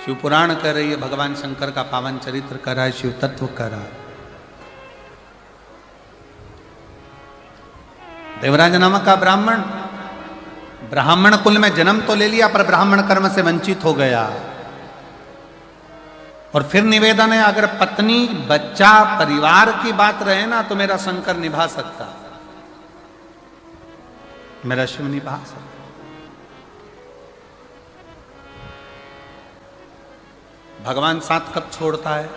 शिव पुराण कह रही है, भगवान शंकर का पावन चरित्र कर रहा है, शिव तत्व कर रहा है। देवराज नामक का ब्राह्मण कुल में जन्म तो ले लिया, पर ब्राह्मण कर्म से वंचित हो गया। और फिर निवेदन है, अगर पत्नी बच्चा परिवार की बात रहे ना, तो मेरा शंकर निभा सकता, मेरा शिव निभा सकता। भगवान साथ कब छोड़ता है?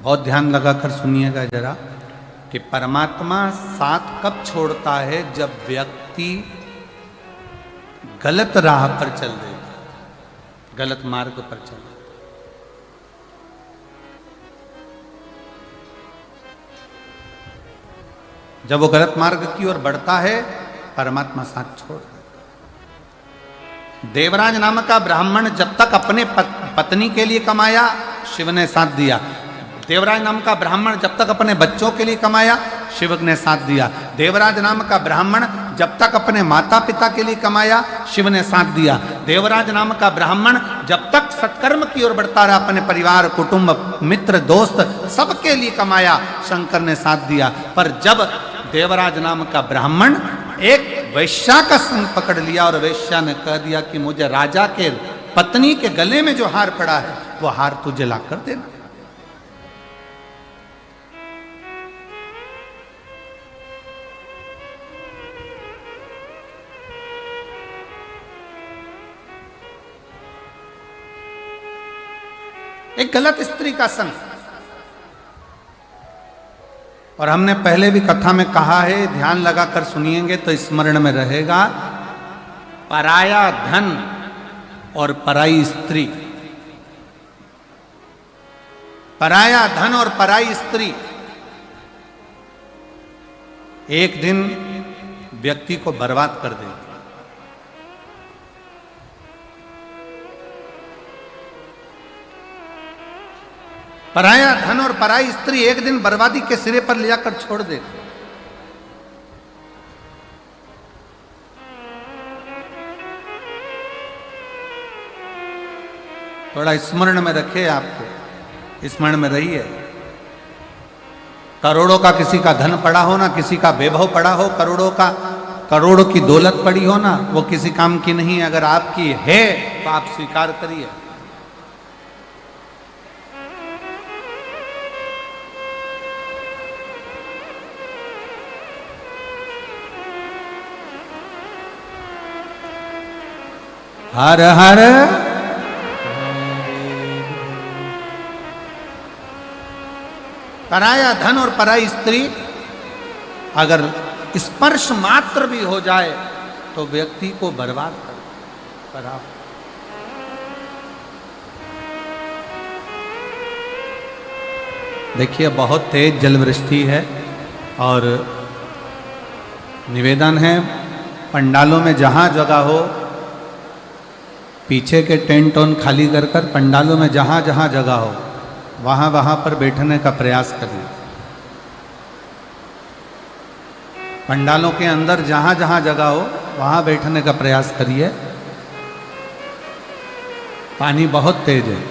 बहुत ध्यान लगाकर सुनिएगा जरा, कि परमात्मा साथ कब छोड़ता है? जब व्यक्ति गलत राह पर चल देगा, गलत मार्ग पर चल देगा। जब वो गलत मार्ग की ओर बढ़ता है, परमात्मा साथ छोड़ देता। देवराज नामक का ब्राह्मण जब तक अपने पत्नी के लिए कमाया, शिव ने साथ दिया। देवराज नाम का ब्राह्मण जब तक अपने बच्चों के लिए कमाया, शिव ने साथ दिया। देवराज नाम का ब्राह्मण जब तक अपने माता पिता के लिए कमाया, शिव ने साथ दिया। देवराज नाम का ब्राह्मण जब तक सत्कर्म की ओर बढ़ता रहा, अपने परिवार, कुटुंब, मित्र, दोस्त सबके लिए कमाया, शंकर ने साथ दिया। पर जब देवराज नाम का ब्राह्मण एक वैश्या का संग पकड़ लिया, और वैश्या ने कह दिया कि मुझे राजा के पत्नी के गले में जो हार पड़ा है, वो हार तुझे ला कर देना। एक गलत स्त्री का संग। और हमने पहले भी कथा में कहा है, ध्यान लगाकर सुनिएंगे तो स्मरण में रहेगा, पराया धन और पराई स्त्री, पराया धन और पराई स्त्री एक दिन व्यक्ति को बर्बाद कर देती। पराया धन और पराई स्त्री एक दिन बर्बादी के सिरे पर ले जाकर छोड़ देती। थोड़ा स्मरण में रखे, आपको स्मरण में रहिए। करोड़ों का किसी का धन पड़ा हो ना, किसी का वैभव पड़ा हो, करोड़ों की दौलत पड़ी हो ना, वो किसी काम की नहीं है। अगर आपकी है तो आप स्वीकार करिए। हर हर पराया धन और पराई स्त्री अगर स्पर्श मात्र भी हो जाए तो व्यक्ति को बर्बाद कर। देखिए, बहुत तेज जलवृष्टि है, और निवेदन है, पंडालों में जहां जगह हो, पीछे के टेंट ऑन खाली कर कर पंडालों में जहां जहां जगह हो, वहां पर बैठने का प्रयास करिए। पंडालों के अंदर जहां जहां जगह हो, वहां बैठने का प्रयास करिए। पानी बहुत तेज है।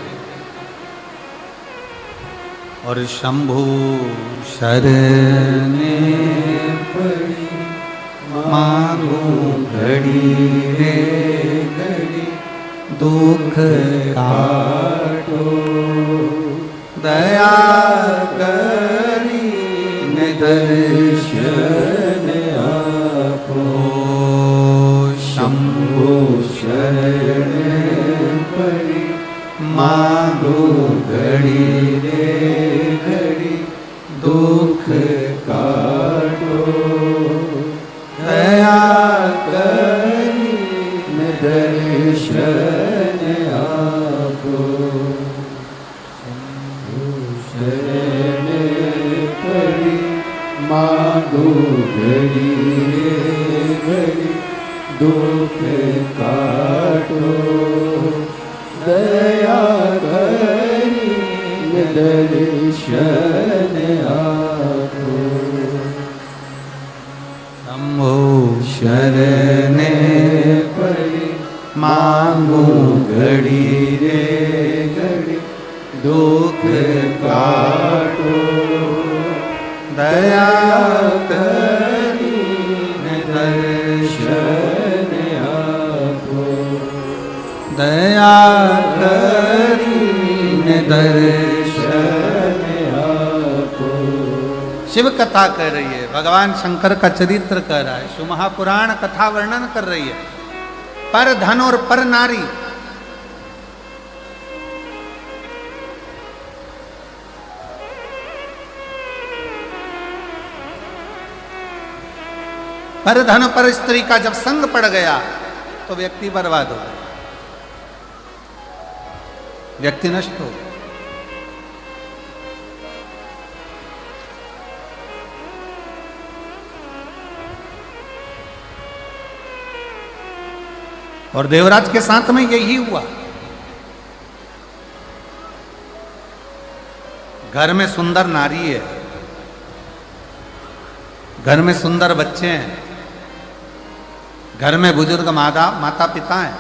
और शंभु शरणे पड़ी, मांगू घड़ी रे घड़ी, दुख काटो दया करी दर्शन आपो। शंभु शरण पड़ी, मांगो घड़ी रे घड़ी, दुख काटो दया करी दर्शन आपो। शरण पड़ी, मांगो घड़ी रे घड़ी, दुख काटो दया करी दर्शन आपो। शंभु शरणे पड़ी, मांगू घड़ी रे घड़ी दुख काटो, दया करीने दर्शन आपो, दया करीने दर्शन आपो। शिव कथा कर रही है, भगवान शंकर का चरित्र कर रहा है, शिव महापुराण कथा वर्णन कर रही है। पर धन और पर नारी, पर धन पर स्त्री का जब संग पड़ गया तो व्यक्ति बर्बाद हो गया, व्यक्ति नष्ट हो गया। और देवराज के साथ में यही हुआ। घर में सुंदर नारी है, घर में सुंदर बच्चे हैं, घर में बुजुर्ग माता पिता हैं,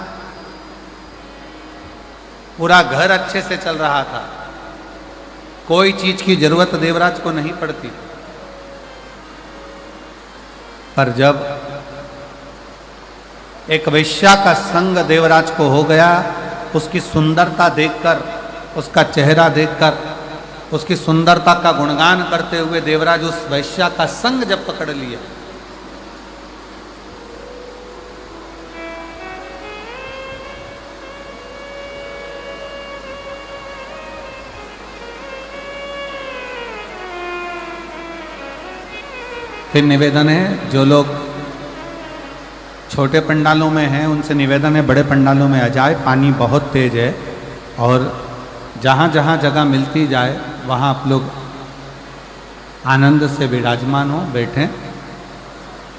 पूरा घर अच्छे से चल रहा था, कोई चीज की जरूरत देवराज को नहीं पड़ती। पर जब एक वैश्या का संग देवराज को हो गया, उसकी सुंदरता देखकर, उसका चेहरा देखकर, उसकी सुंदरता का गुणगान करते हुए देवराज उस वैश्या का संग जब पकड़ लिया, फिर निवेदन है, जो लोग छोटे पंडालों में हैं उनसे निवेदन है बड़े पंडालों में आ जाए, पानी बहुत तेज है और जहाँ जहाँ जगह मिलती जाए वहाँ आप लोग आनंद से विराजमान हो, बैठें,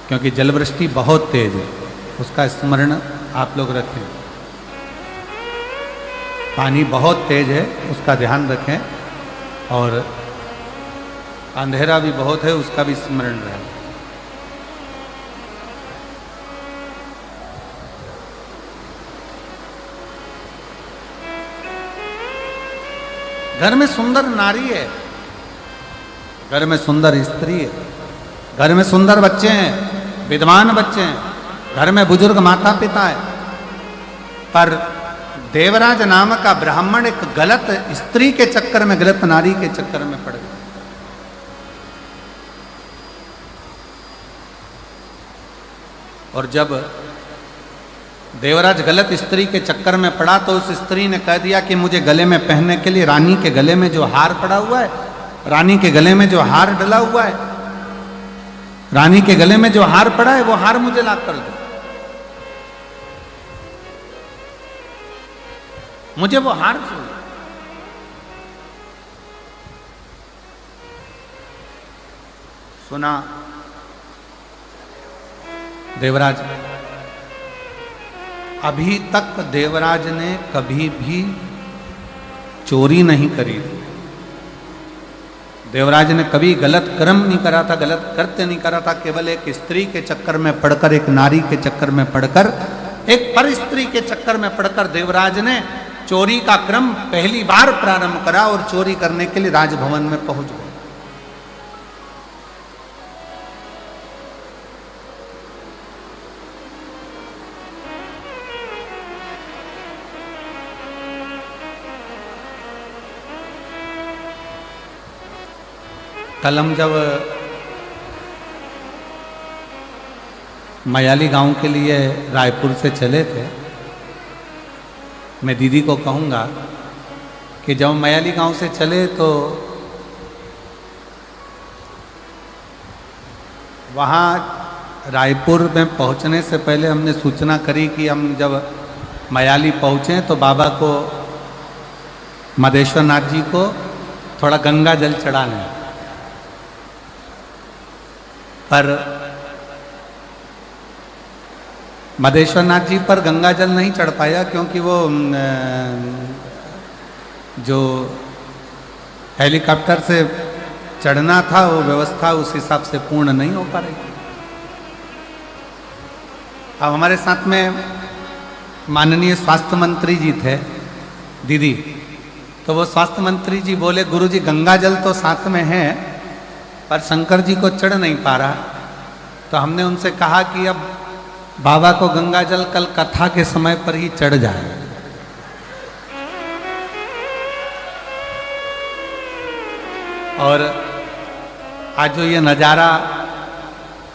क्योंकि जलवृष्टि बहुत तेज है, उसका स्मरण आप लोग रखें। पानी बहुत तेज है, उसका ध्यान रखें, और अंधेरा भी बहुत है, उसका भी स्मरण रहे। घर में सुंदर नारी है, घर में सुंदर स्त्री है, घर में सुंदर बच्चे हैं, विद्वान बच्चे हैं, घर में बुजुर्ग माता पिता है, पर देवराज नाम का ब्राह्मण एक गलत स्त्री के चक्कर में, गलत नारी के चक्कर में पड़ गया। और जब देवराज गलत स्त्री के चक्कर में पड़ा तो उस स्त्री ने कह दिया कि मुझे गले में पहनने के लिए, रानी के गले में जो हार पड़ा हुआ है, रानी के गले में जो हार डला हुआ है, रानी के गले में जो हार पड़ा है वो हार मुझे ला कर दो, मुझे वो हार चाहिए। सुना देवराज, अभी तक देवराज ने कभी भी चोरी नहीं करी थी, देवराज ने कभी गलत कर्म नहीं करा था, गलत कृत्य नहीं करा था। केवल एक स्त्री के चक्कर में पड़कर, एक नारी के चक्कर में पड़कर, एक पर स्त्री के चक्कर में पड़कर देवराज ने चोरी का क्रम पहली बार प्रारंभ करा और चोरी करने के लिए राजभवन में पहुंच गए। कल हम जब मयाली गांव के लिए रायपुर से चले थे, मैं दीदी को कहूँगा कि जब मयाली गांव से चले तो वहाँ रायपुर में पहुँचने से पहले हमने सूचना करी कि हम जब मयाली पहुँचे तो बाबा को, मदेश्वर नाथ जी को थोड़ा गंगा जल चढ़ाना है। पर मदेश्वर नाथ जी पर गंगा जल नहीं चढ़ पाया, क्योंकि वो जो हेलीकॉप्टर से चढ़ना था वो व्यवस्था उस हिसाब से पूर्ण नहीं हो पा रही। अब हमारे साथ में माननीय स्वास्थ्य मंत्री जी थे दीदी, तो वो स्वास्थ्य मंत्री जी बोले गुरुजी गंगा जल तो साथ में है पर शंकर जी को चढ़ नहीं पा रहा। तो हमने उनसे कहा कि अब बाबा को गंगा जल कल कथा के समय पर ही चढ़ जाए। और आज जो ये नज़ारा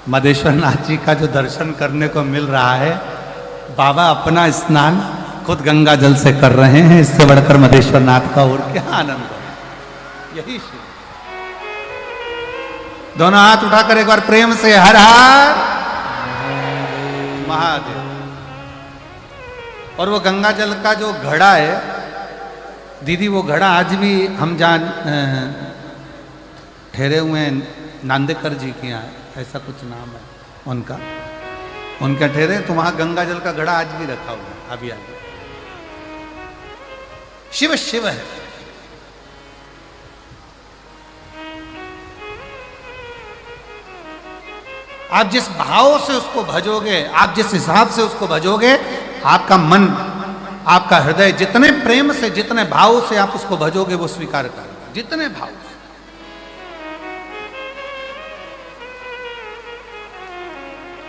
मदेश्वर नाथ जी का जो दर्शन करने को मिल रहा है, बाबा अपना स्नान खुद गंगा जल से कर रहे हैं, इससे बढ़कर मदेश्वर नाथ का और क्या आनंद है। यही शिव। दोनों हाथ उठाकर एक बार प्रेम से हर हर महादेव। और वो गंगा जल का जो घड़ा है दीदी, वो घड़ा आज भी हम जहाँ ठहरे हुए हैं नांदेकर जी के यहाँ, ऐसा कुछ नाम है उनका, उनका ठहरे तो वहां गंगा जल का घड़ा आज भी रखा हुआ है। अभी आगे शिव शिव है। आप जिस भाव से उसको भजोगे, आप जिस हिसाब से उसको भजोगे, आपका मन, आपका हृदय जितने प्रेम से, जितने भाव से आप उसको भजोगे वो स्वीकार करेगा, जितने भाव से।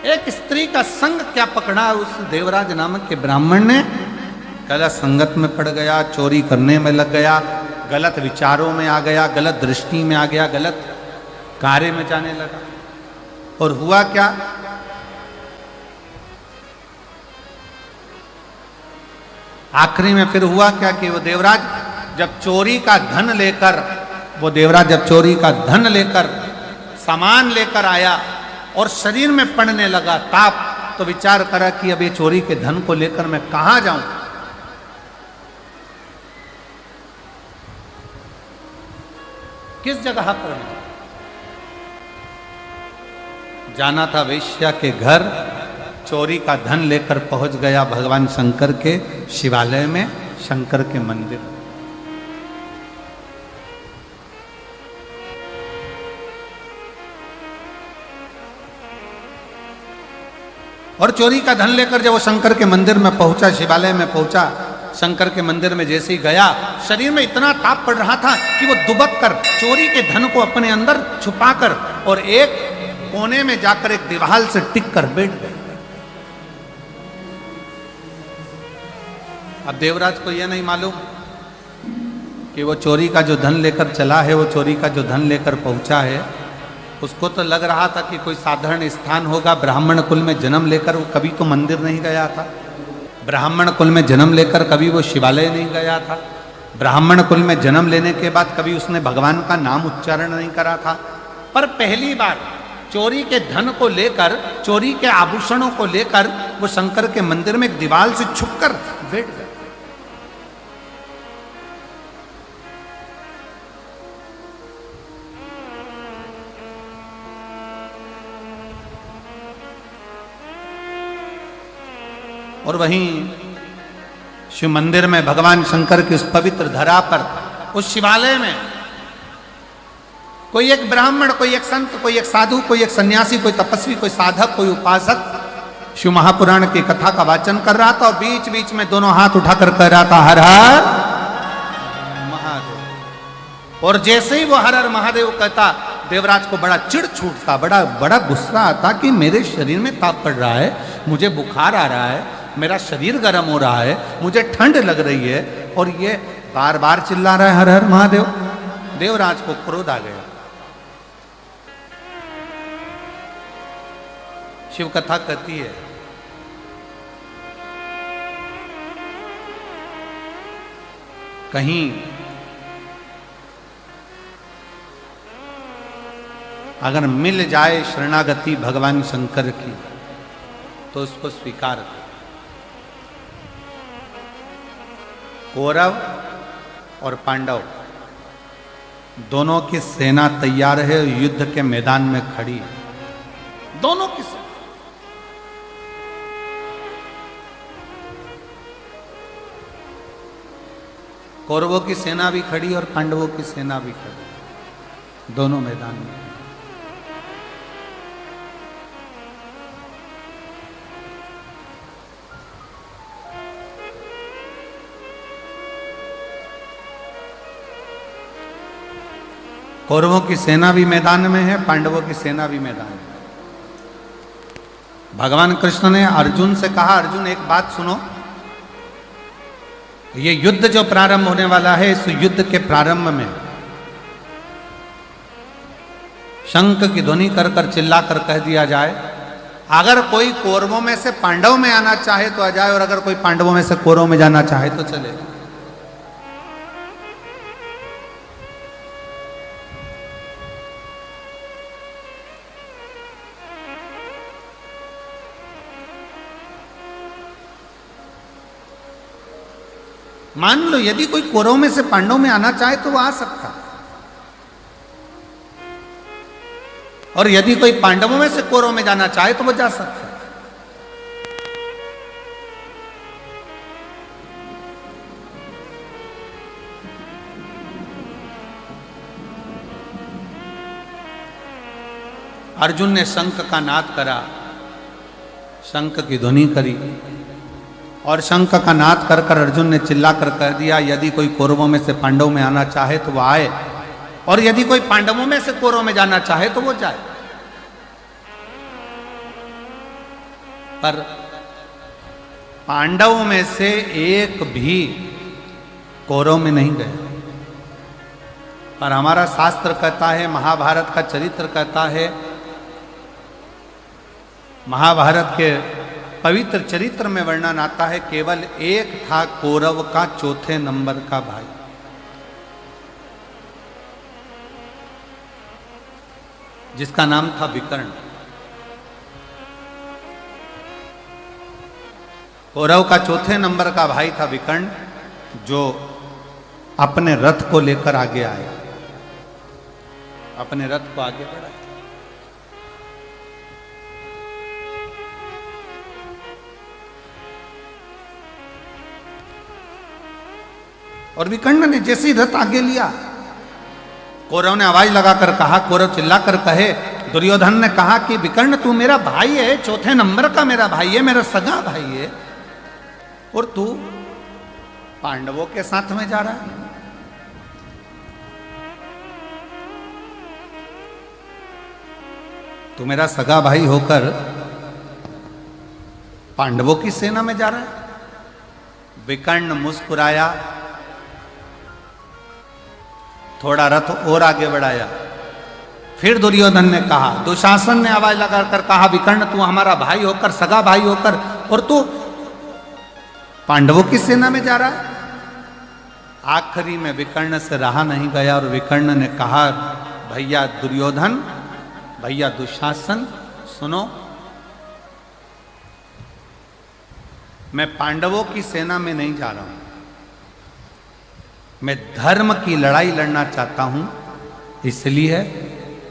एक स्त्री का संग क्या पकड़ा उस देवराज नामक के ब्राह्मण ने, गलत संगत में पड़ गया, चोरी करने में लग गया, गलत विचारों में आ गया, गलत दृष्टि में आ गया, गलत कार्य में जाने लगा। और हुआ क्या, आखिरी में फिर हुआ क्या कि वो देवराज जब चोरी का धन लेकर, वो देवराज जब चोरी का धन लेकर, सामान लेकर आया और शरीर में पड़ने लगा ताप, तो विचार करा कि अब ये चोरी के धन को लेकर मैं कहां जाऊं। किस जगह पर मैं जाना था, वेश्या के घर, चोरी का धन लेकर पहुंच गया भगवान शंकर के शिवालय में, शंकर के मंदिर। और चोरी का धन लेकर जब वो शंकर के मंदिर में पहुंचा, शिवालय में पहुंचा, शंकर के मंदिर में जैसे ही गया, शरीर में इतना ताप पड़ रहा था कि वो दुबक कर चोरी के धन को अपने अंदर छुपाकर और एक कोने में जाकर एक दीवार से टिक कर बैठ गए। अब देवराज को यह नहीं मालूम कि वो चोरी का जो धन लेकर चला है, वो चोरी का जो धन लेकर पहुंचा है, उसको तो लग रहा था कि कोई साधारण स्थान होगा। ब्राह्मण कुल में जन्म लेकर वो कभी तो मंदिर नहीं गया था, ब्राह्मण कुल में जन्म लेकर कभी वो शिवालय नहीं गया था, ब्राह्मण कुल में जन्म लेने के बाद कभी उसने भगवान का नाम उच्चारण नहीं करा था। पर पहली बार चोरी के धन को लेकर, चोरी के आभूषणों को लेकर वो शंकर के मंदिर में एक दीवार से छुपकर बैठ गए। और वहीं शिव मंदिर में भगवान शंकर की उस पवित्र धरा पर, उस शिवालय में कोई एक ब्राह्मण, कोई एक संत, कोई एक साधु, कोई एक सन्यासी, कोई तपस्वी, कोई साधक, कोई उपासक शिव महापुराण की कथा का वाचन कर रहा था और बीच बीच में दोनों हाथ उठाकर कह रहा था हर हर महादेव। और जैसे ही वो हर हर महादेव कहता, देवराज को बड़ा चिढ़ छूटता, बड़ा गुस्सा आता कि मेरे शरीर में ताप पड़ रहा है, मुझे बुखार आ रहा है, मेरा शरीर गर्म हो रहा है, मुझे ठंड लग रही है, और ये बार बार चिल्ला रहा है हर हर महादेव। देवराज को क्रोध आ गया। शिव कथा कहती है कहीं अगर मिल जाए शरणागति भगवान शंकर की तो उसको स्वीकार कर। कौरव और पांडव दोनों की सेना तैयार है, युद्ध के मैदान में खड़ी है, दोनों की सेना। कौरवों की सेना भी खड़ी और पांडवों की सेना भी खड़ी, दोनों मैदान में। कौरवों की सेना भी मैदान में है, पांडवों की सेना भी मैदान में। भगवान कृष्ण ने अर्जुन से कहा, अर्जुन एक बात सुनो, ये युद्ध जो प्रारंभ होने वाला है, इस युद्ध के प्रारंभ में शंख की ध्वनि कर कर चिल्ला कर कह दिया जाए, अगर कोई कौरवों में से पांडव में आना चाहे तो आ जाए, और अगर कोई पांडवों में से कौरवों में जाना चाहे तो चले। मान लो यदि कोई कौरवों में से पांडवों में आना चाहे तो वो आ सकता, और यदि कोई पांडवों में से कौरवों में जाना चाहे तो वो जा सकता। अर्जुन ने शंख का नाद करा, शंख की ध्वनि करी, और शंख का नाद कर कर अर्जुन ने चिल्ला कर कह दिया, यदि कोई कौरवों में से पांडवों में आना चाहे तो वो आए, और यदि कोई पांडवों में से कौरवों में जाना चाहे तो वो जाए। पर पांडवों में से एक भी कौरव में नहीं गए। पर हमारा शास्त्र कहता है, महाभारत का चरित्र कहता है, महाभारत के पवित्र चरित्र में वर्णन आता है, केवल एक था कौरव का चौथे नंबर का भाई, जिसका नाम था विकर्ण। कौरव का चौथे नंबर का भाई था विकर्ण, जो अपने रथ को लेकर आगे आया, अपने रथ को आगे बढ़ाया। और विकर्ण ने जैसे ही रथ आगे लिया, कौरव ने आवाज लगाकर कहा, कौरव चिल्लाकर कहे, दुर्योधन ने कहा कि विकर्ण तू मेरा भाई है, चौथे नंबर का मेरा भाई है, मेरा सगा भाई है, और तू पांडवों के साथ में जा रहा है। तू मेरा सगा भाई होकर पांडवों की सेना में जा रहा है। विकर्ण मुस्कुराया, थोड़ा रथ और आगे बढ़ाया। फिर दुर्योधन ने कहा, दुशासन ने आवाज लगाकर कहा, विकर्ण तू हमारा भाई होकर, सगा भाई होकर, और तू पांडवों की सेना में जा रहा है। आखिरी में विकर्ण से रहा नहीं गया, और विकर्ण ने कहा, भैया दुर्योधन, भैया दुशासन, सुनो, मैं पांडवों की सेना में नहीं जा रहा हूं, मैं धर्म की लड़ाई लड़ना चाहता हूं, इसलिए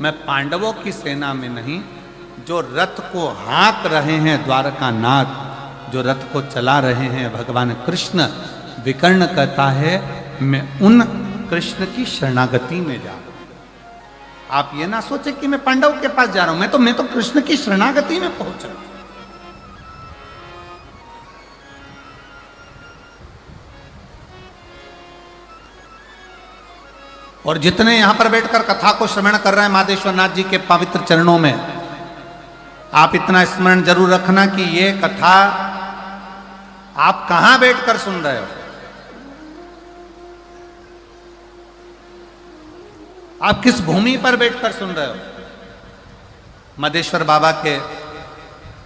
मैं पांडवों की सेना में नहीं, जो रथ को हाँक रहे हैं द्वारकानाथ, जो रथ को चला रहे हैं भगवान कृष्ण, विकर्ण कहता है मैं उन कृष्ण की शरणागति में जा रहा हूं। आप ये ना सोचे कि मैं पांडव के पास जा रहा हूं, मैं तो कृष्ण की शरणागति में पहुंच रहा हूं। और जितने यहां पर बैठकर कथा को श्रवण कर रहे हैं माधेश्वर नाथ जी के पवित्र चरणों में, आप इतना स्मरण जरूर रखना कि ये कथा आप कहां बैठकर सुन रहे हो, आप किस भूमि पर बैठकर सुन रहे हो। मधेश्वर बाबा के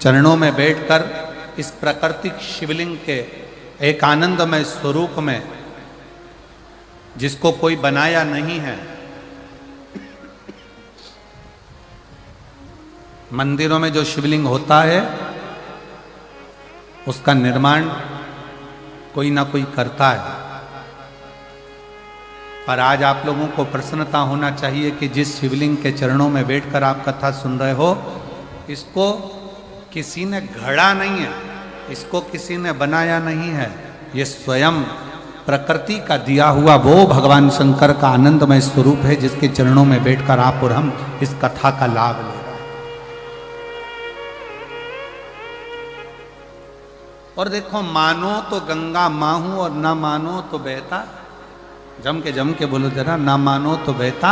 चरणों में बैठकर इस प्राकृतिक शिवलिंग के एक आनंदमय स्वरूप में, जिसको कोई बनाया नहीं है, मंदिरों में जो शिवलिंग होता है उसका निर्माण कोई ना कोई करता है, पर आज आप लोगों को प्रसन्नता होना चाहिए कि जिस शिवलिंग के चरणों में बैठकर आप कथा सुन रहे हो, इसको किसी ने गढ़ा नहीं है, इसको किसी ने बनाया नहीं है, ये स्वयं प्रकृति का दिया हुआ वो भगवान शंकर का आनंदमय स्वरूप है, जिसके चरणों में बैठकर आप और हम इस कथा का लाभ ले रहे हैं। और देखो, मानो तो गंगा मां हूं और ना मानो तो बहता, जम के बोलो जरा, ना मानो तो बहता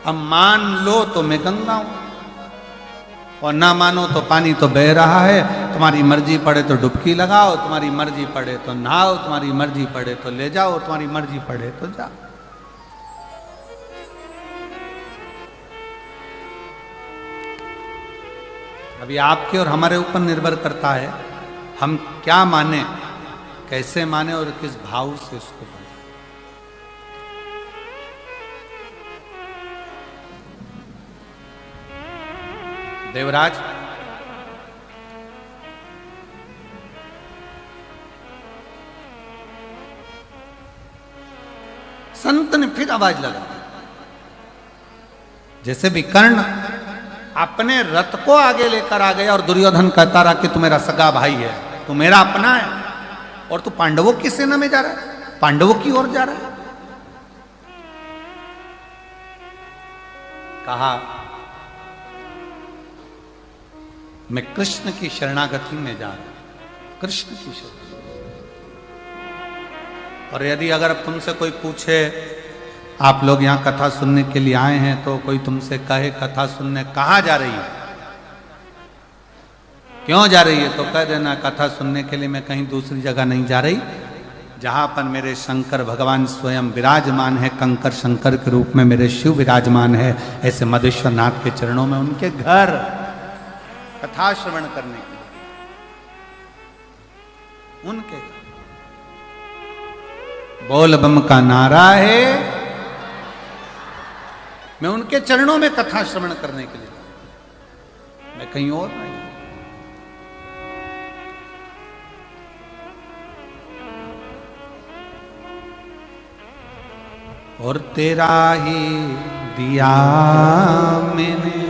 अब मान लो तो मैं गंगा हूं, और ना मानो तो पानी तो बह रहा है। तुम्हारी मर्जी पड़े तो डुबकी लगाओ, तुम्हारी मर्जी पड़े तो नहाओ, तुम्हारी मर्जी पड़े तो ले जाओ, तुम्हारी मर्जी पड़े तो जाओ। अभी आपके और हमारे ऊपर निर्भर करता है हम क्या माने, कैसे माने और किस भाव से उसको माने। देवराज, संत ने फिर आवाज लगा, जैसे भी कर्ण अपने रथ को आगे लेकर आ गया और दुर्योधन कहता रहा कि तू मेरा सगा भाई है, तू मेरा अपना है, और तू पांडवों की सेना में जा रहा है, पांडवों की ओर जा रहा है। कहा मैं कृष्ण की शरणागति में जा रहा हूं, कृष्ण की शरणागति। और यदि अगर तुमसे कोई पूछे आप लोग यहां कथा सुनने के लिए आए हैं, तो कोई तुमसे कहे कथा सुनने कहां जा रही है, क्यों जा रही है, तो कह देना कथा सुनने के लिए मैं कहीं दूसरी जगह नहीं जा रही, जहां पर मेरे शंकर भगवान स्वयं विराजमान है, कंकर शंकर के रूप में मेरे शिव विराजमान है, ऐसे मधेश्वर नाथ के चरणों में उनके घर कथा श्रवण करने के लिए, उनके बोल बम का नारा है, मैं उनके चरणों में कथा श्रवण करने के लिए, मैं कहीं और नहीं। और तेरा ही दिया मैंने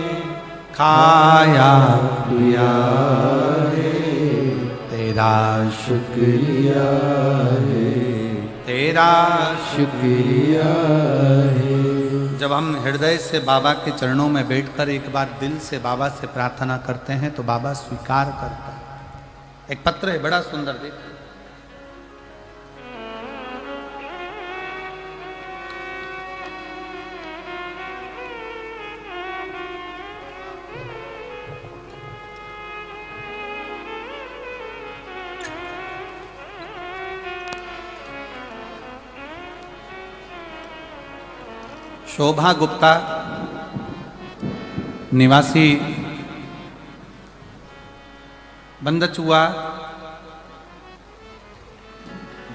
खाया पिया है, तेरा शुक्रिया है, तेरा शुक्रिया है। जब हम हृदय से बाबा के चरणों में बैठकर एक बार दिल से बाबा से प्रार्थना करते हैं तो बाबा स्वीकार करता है। एक पत्र है बड़ा सुंदर, देखिए। शोभा गुप्ता, निवासी बंदचुआ,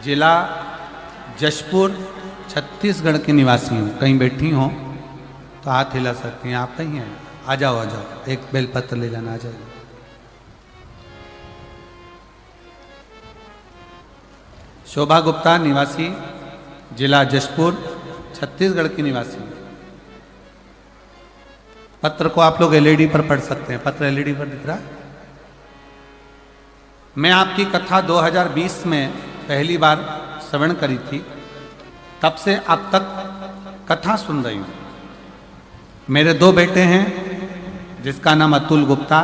जिला जशपुर, छत्तीसगढ़ की निवासी हूँ। कहीं बैठी हो तो हाथ हिला सकती हैं, आप कहीं हैं, आ जाओ आ जाओ, एक बेलपत्र ले जाना, आ जाइए। शोभा गुप्ता, निवासी जिला जशपुर, छत्तीसगढ़ की निवासी। पत्र को आप लोग एलईडी पर पढ़ सकते हैं, पत्र एलईडी पर दिख रहा है। मैं आपकी कथा 2020 में पहली बार श्रवण करी थी, तब से अब तक कथा सुन रही हूं। मेरे 2 बेटे हैं, जिसका नाम अतुल गुप्ता,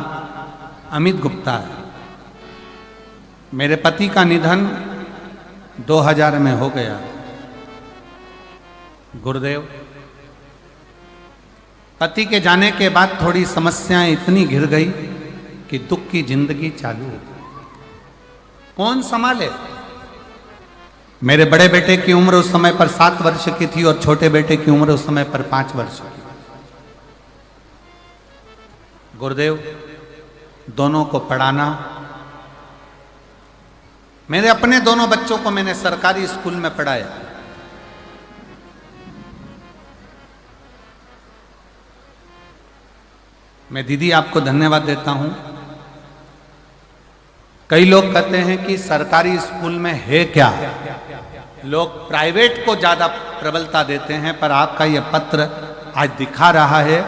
अमित गुप्ता है। मेरे पति का निधन 2000 में हो गया, गुरुदेव। पति के जाने के बाद थोड़ी समस्याएं इतनी घिर गई कि दुख की जिंदगी चालू हो गई। कौन संभाले? मेरे बड़े बेटे की उम्र उस समय पर 7 वर्ष की थी और छोटे बेटे की उम्र उस समय पर 5 वर्ष की। गुरुदेव, दोनों को पढ़ाना, मेरे अपने दोनों बच्चों को मैंने सरकारी स्कूल में पढ़ाया। मैं दीदी आपको धन्यवाद देता हूं। कई लोग कहते हैं कि सरकारी स्कूल में है क्या, लोग प्राइवेट को ज्यादा प्रबलता देते हैं, पर आपका यह पत्र आज दिखा रहा है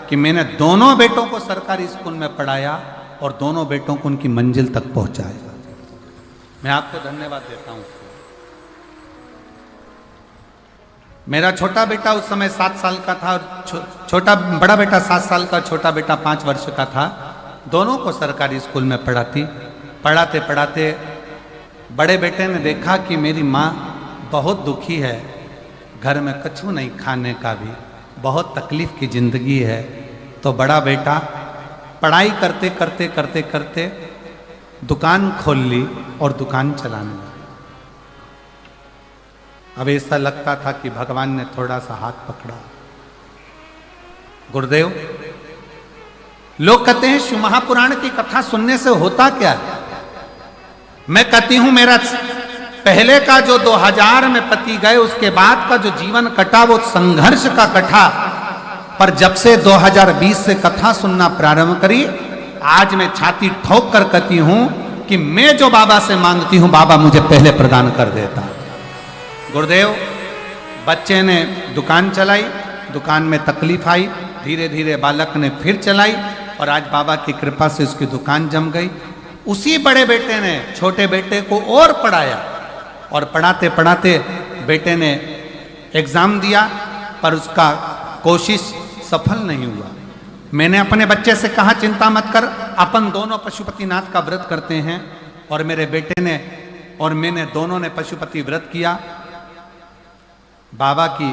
कि मैंने दोनों बेटों को सरकारी स्कूल में पढ़ाया और दोनों बेटों को उनकी मंजिल तक पहुंचाया। मैं आपको धन्यवाद देता हूं। मेरा छोटा बेटा उस समय 7 साल का था और बड़ा बेटा 7 साल का, छोटा बेटा 5 वर्ष का था। दोनों को सरकारी स्कूल में पढ़ाते पढ़ाते बड़े बेटे ने देखा कि मेरी माँ बहुत दुखी है, घर में कछु नहीं खाने का भी, बहुत तकलीफ की जिंदगी है। तो बड़ा बेटा पढ़ाई करते करते करते करते दुकान खोल ली और दुकान चलाने लगा। अब ऐसा लगता था कि भगवान ने थोड़ा सा हाथ पकड़ा। गुरुदेव, लोग कहते हैं शिव महापुराण की कथा सुनने से होता क्या है? मैं कहती हूं मेरा पहले का जो 2000 में पति गए उसके बाद का जो जीवन कटा वो संघर्ष का कटा, पर जब से 2020 से कथा सुनना प्रारंभ करी, आज मैं छाती ठोक कर कहती हूं कि मैं जो बाबा से मांगती हूं बाबा मुझे पहले प्रदान कर देता। गुरुदेव, बच्चे ने दुकान चलाई, दुकान में तकलीफ आई, धीरे धीरे बालक ने फिर चलाई और आज बाबा की कृपा से उसकी दुकान जम गई। उसी बड़े बेटे ने छोटे बेटे को और पढ़ाया और पढ़ाते पढ़ाते बेटे ने एग्जाम दिया, पर उसका कोशिश सफल नहीं हुआ। मैंने अपने बच्चे से कहा चिंता मत कर, अपन दोनों पशुपतिनाथ का व्रत करते हैं। और मेरे बेटे ने और मैंने दोनों ने पशुपति व्रत किया। बाबा की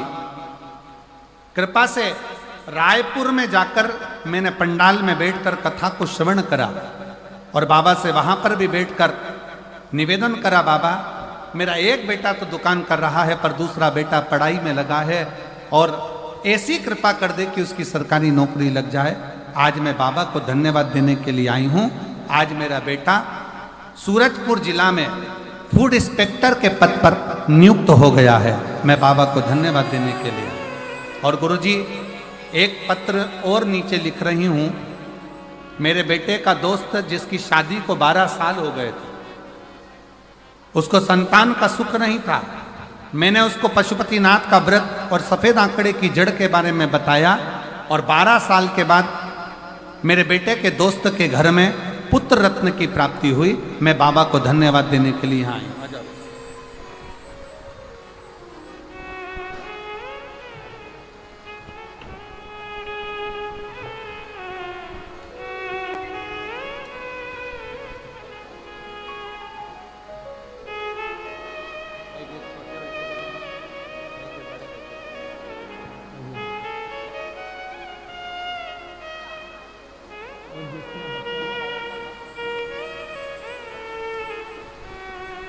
कृपा से रायपुर में जाकर मैंने पंडाल में बैठकर कथा को श्रवण करा और बाबा से वहां पर भी बैठकर निवेदन करा, बाबा मेरा एक बेटा तो दुकान कर रहा है पर दूसरा बेटा पढ़ाई में लगा है और ऐसी कृपा कर दे कि उसकी सरकारी नौकरी लग जाए। आज मैं बाबा को धन्यवाद देने के लिए आई हूं। आज मेरा बेटा सूरजपुर जिला में फूड इंस्पेक्टर के पद पर नियुक्त हो गया है। मैं बाबा को धन्यवाद देने के लिए। और गुरुजी, एक पत्र और नीचे लिख रही हूं। मेरे बेटे का दोस्त जिसकी शादी को 12 साल हो गए थे, उसको संतान का सुख नहीं था। मैंने उसको पशुपतिनाथ का व्रत और सफेद आंकड़े की जड़ के बारे में बताया और 12 साल के बाद मेरे बेटे के दोस्त के घर में पुत्र रत्न की प्राप्ति हुई। मैं बाबा को धन्यवाद देने के लिए यहाँ आई।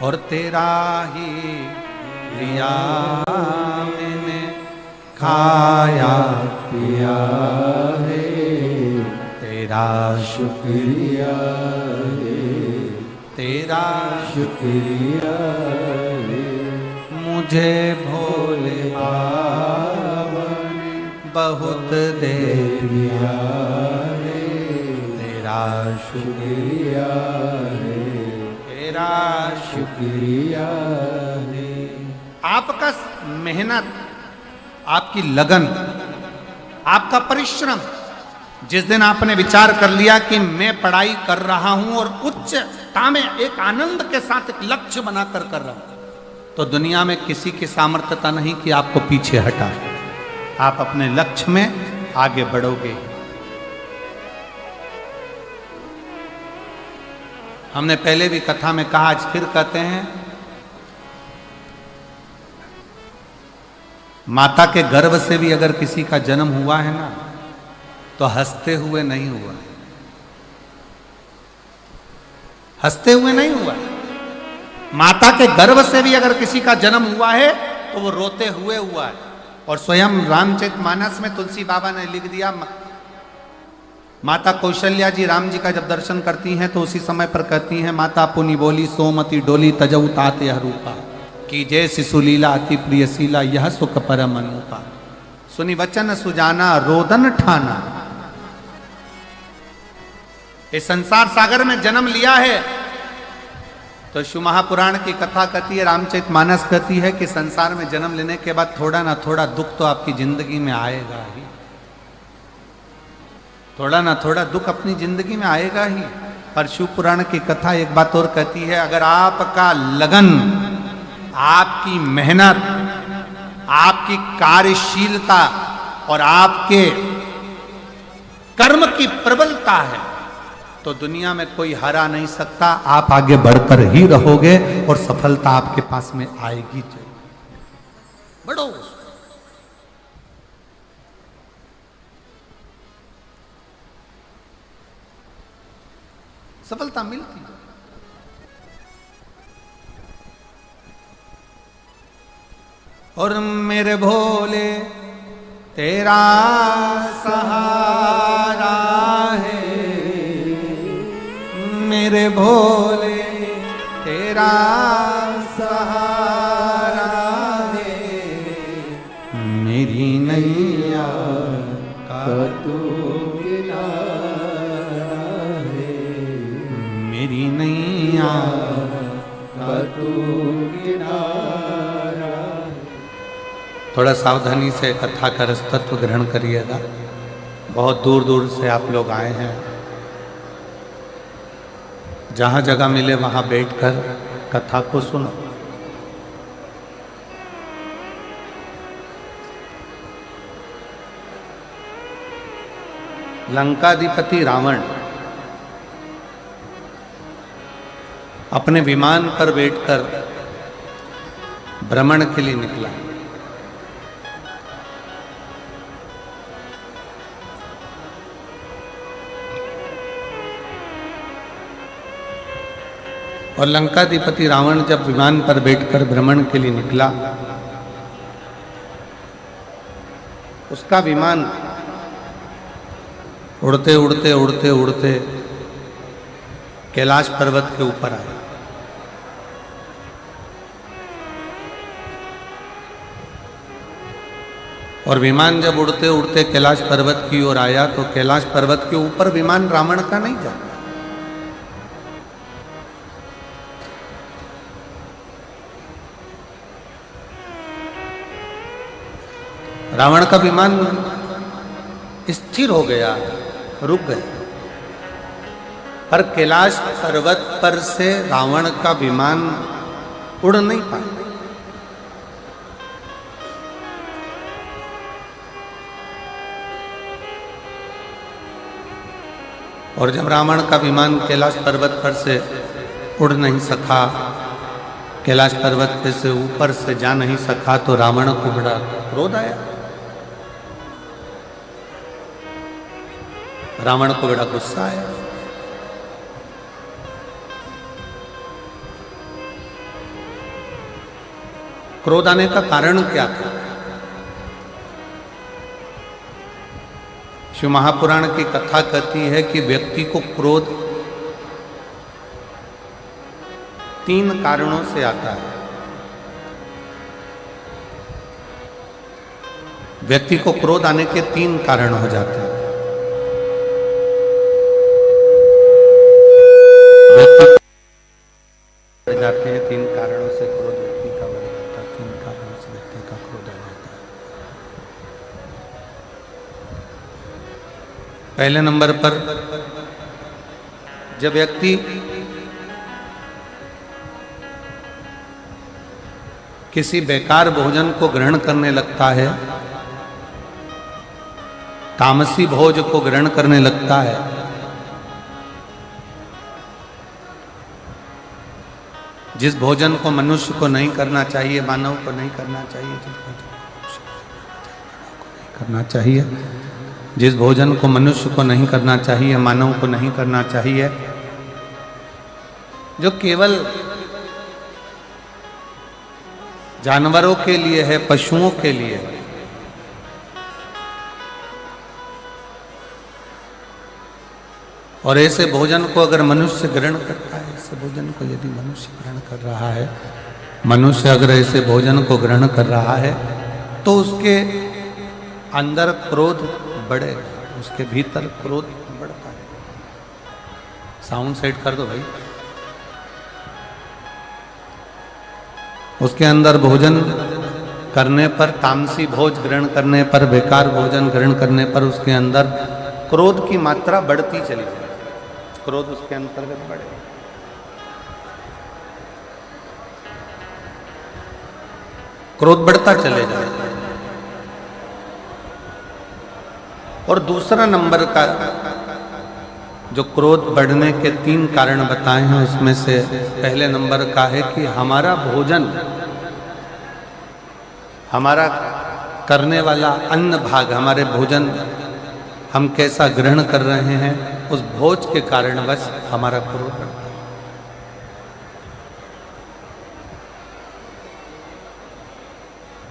और तेरा ही लिया मैंने खाया पिया है, तेरा शुक्रिया है, तेरा शुक्रिया है। मुझे भोले बाबा ने बहुत दे दिया है, तेरा शुक्रिया है, तेरा शुक्रिया है। आपका मेहनत, आपकी लगन, आपका परिश्रम, जिस दिन आपने विचार कर लिया कि मैं पढ़ाई कर रहा हूं और उच्चता में एक आनंद के साथ एक लक्ष्य बनाकर कर रहा हूं, तो दुनिया में किसी की सामर्थ्यता नहीं कि आपको पीछे हटा। आप अपने लक्ष्य में आगे बढ़ोगे। हमने पहले भी कथा में कहा, आज फिर कहते हैं, माता के गर्भ से भी अगर किसी का जन्म हुआ है ना, तो हंसते हुए नहीं हुआ, हंसते हुए नहीं हुआ। माता के गर्भ से भी अगर किसी का जन्म हुआ है तो वो रोते हुए हुआ है। और स्वयं रामचरितमानस में तुलसी बाबा ने लिख दिया, माता कौशल्या जी राम जी का जब दर्शन करती हैं तो उसी समय पर कहती हैं, माता पुनि बोली सोमति डोली तजऊ ताते हरूपा की जय शिशुलीला अति प्रियशीला यह सुख परम अनुपा। सुनी वचन सुजाना रोदन ठाना। इस संसार सागर में जन्म लिया है तो शिव महापुराण की कथा कहती है, रामचरितमानस कहती है कि संसार में जन्म लेने के बाद थोड़ा ना थोड़ा दुख तो आपकी जिंदगी में आएगा ही, थोड़ा ना थोड़ा दुख अपनी जिंदगी में आएगा ही। पर शिव पुराण की कथा एक बात और कहती है, अगर आपका लगन, आपकी मेहनत, आपकी कार्यशीलता और आपके कर्म की प्रबलता है तो दुनिया में कोई हरा नहीं सकता। आप आगे बढ़कर ही रहोगे और सफलता आपके पास में आएगी। बढ़ो। सफलता मिलती है। और मेरे भोले तेरा सहारा है, मेरे भोले तेरा सहारा है, मेरी नैया का तू किनारा है, मेरी नैया का तू किनारा। थोड़ा सावधानी से कथा का रसतत्व ग्रहण करिएगा। बहुत दूर दूर से आप लोग आए हैं। जहाँ जगह मिले वहाँ बैठकर कथा को सुनो। लंकाधिपति रावण अपने विमान पर बैठकर भ्रमण के लिए निकला। और लंकाधिपति रावण जब विमान पर बैठकर भ्रमण के लिए निकला, उसका विमान उड़ते उड़ते उड़ते उड़ते कैलाश पर्वत के ऊपर आया। और विमान जब उड़ते उड़ते कैलाश पर्वत की ओर आया तो कैलाश पर्वत के ऊपर विमान रावण का नहीं जाता। रावण का विमान स्थिर हो गया, रुक गया। पर कैलाश पर्वत पर से रावण का विमान उड़ नहीं पाया। और जब रावण का विमान कैलाश पर्वत पर से उड़ नहीं सका, कैलाश पर्वत पे से ऊपर से जा नहीं सका, तो रावण को बड़ा क्रोध आया। रावण को बड़ा गुस्सा आया। क्रोध आने का कारण क्या था? शिव महापुराण की कथा कहती है कि व्यक्ति को क्रोध 3 कारणों से आता है। व्यक्ति को क्रोध आने के 3 कारण हो जाते हैं। बढ़ जाते हैं 3 कारणों से क्रोध व्यक्ति का बढ़ जाता है। 3 कारणों से व्यक्ति का क्रोध आ जाता है। पहले नंबर पर जब व्यक्ति किसी बेकार भोजन को ग्रहण करने लगता है, तामसी भोज को ग्रहण करने लगता है, जिस भोजन को मनुष्य को नहीं करना चाहिए, मानव को नहीं करना चाहिए, जिस भोजन को मनुष्य को नहीं करना चाहिए, मानव को नहीं करना चाहिए, जो केवल जानवरों के लिए है, पशुओं के लिए है, और ऐसे भोजन को अगर मनुष्य ग्रहण करता है, ऐसे भोजन को यदि मनुष्य ग्रहण कर रहा है, मनुष्य अगर ऐसे भोजन को ग्रहण कर रहा है, तो उसके अंदर क्रोध बढ़ेगा, उसके भीतर क्रोध बढ़ता है। साउंड सेट कर दो भाई। उसके अंदर भोजन करने पर, तामसी भोज ग्रहण करने पर, बेकार भोजन ग्रहण करने पर उसके अंदर क्रोध की मात्रा बढ़ती चली जाए, क्रोध उसके अंतर्गत बढ़े। क्रोध बढ़ता चले जाए। और दूसरा नंबर का जो क्रोध बढ़ने के 3 कारण बताए हैं, उसमें से पहले नंबर का है कि हमारा भोजन, हमारा करने वाला अन्न भाग, हमारे भोजन हम कैसा ग्रहण कर रहे हैं, उस भोज के कारणवश हमारा क्रोध बढ़ता है।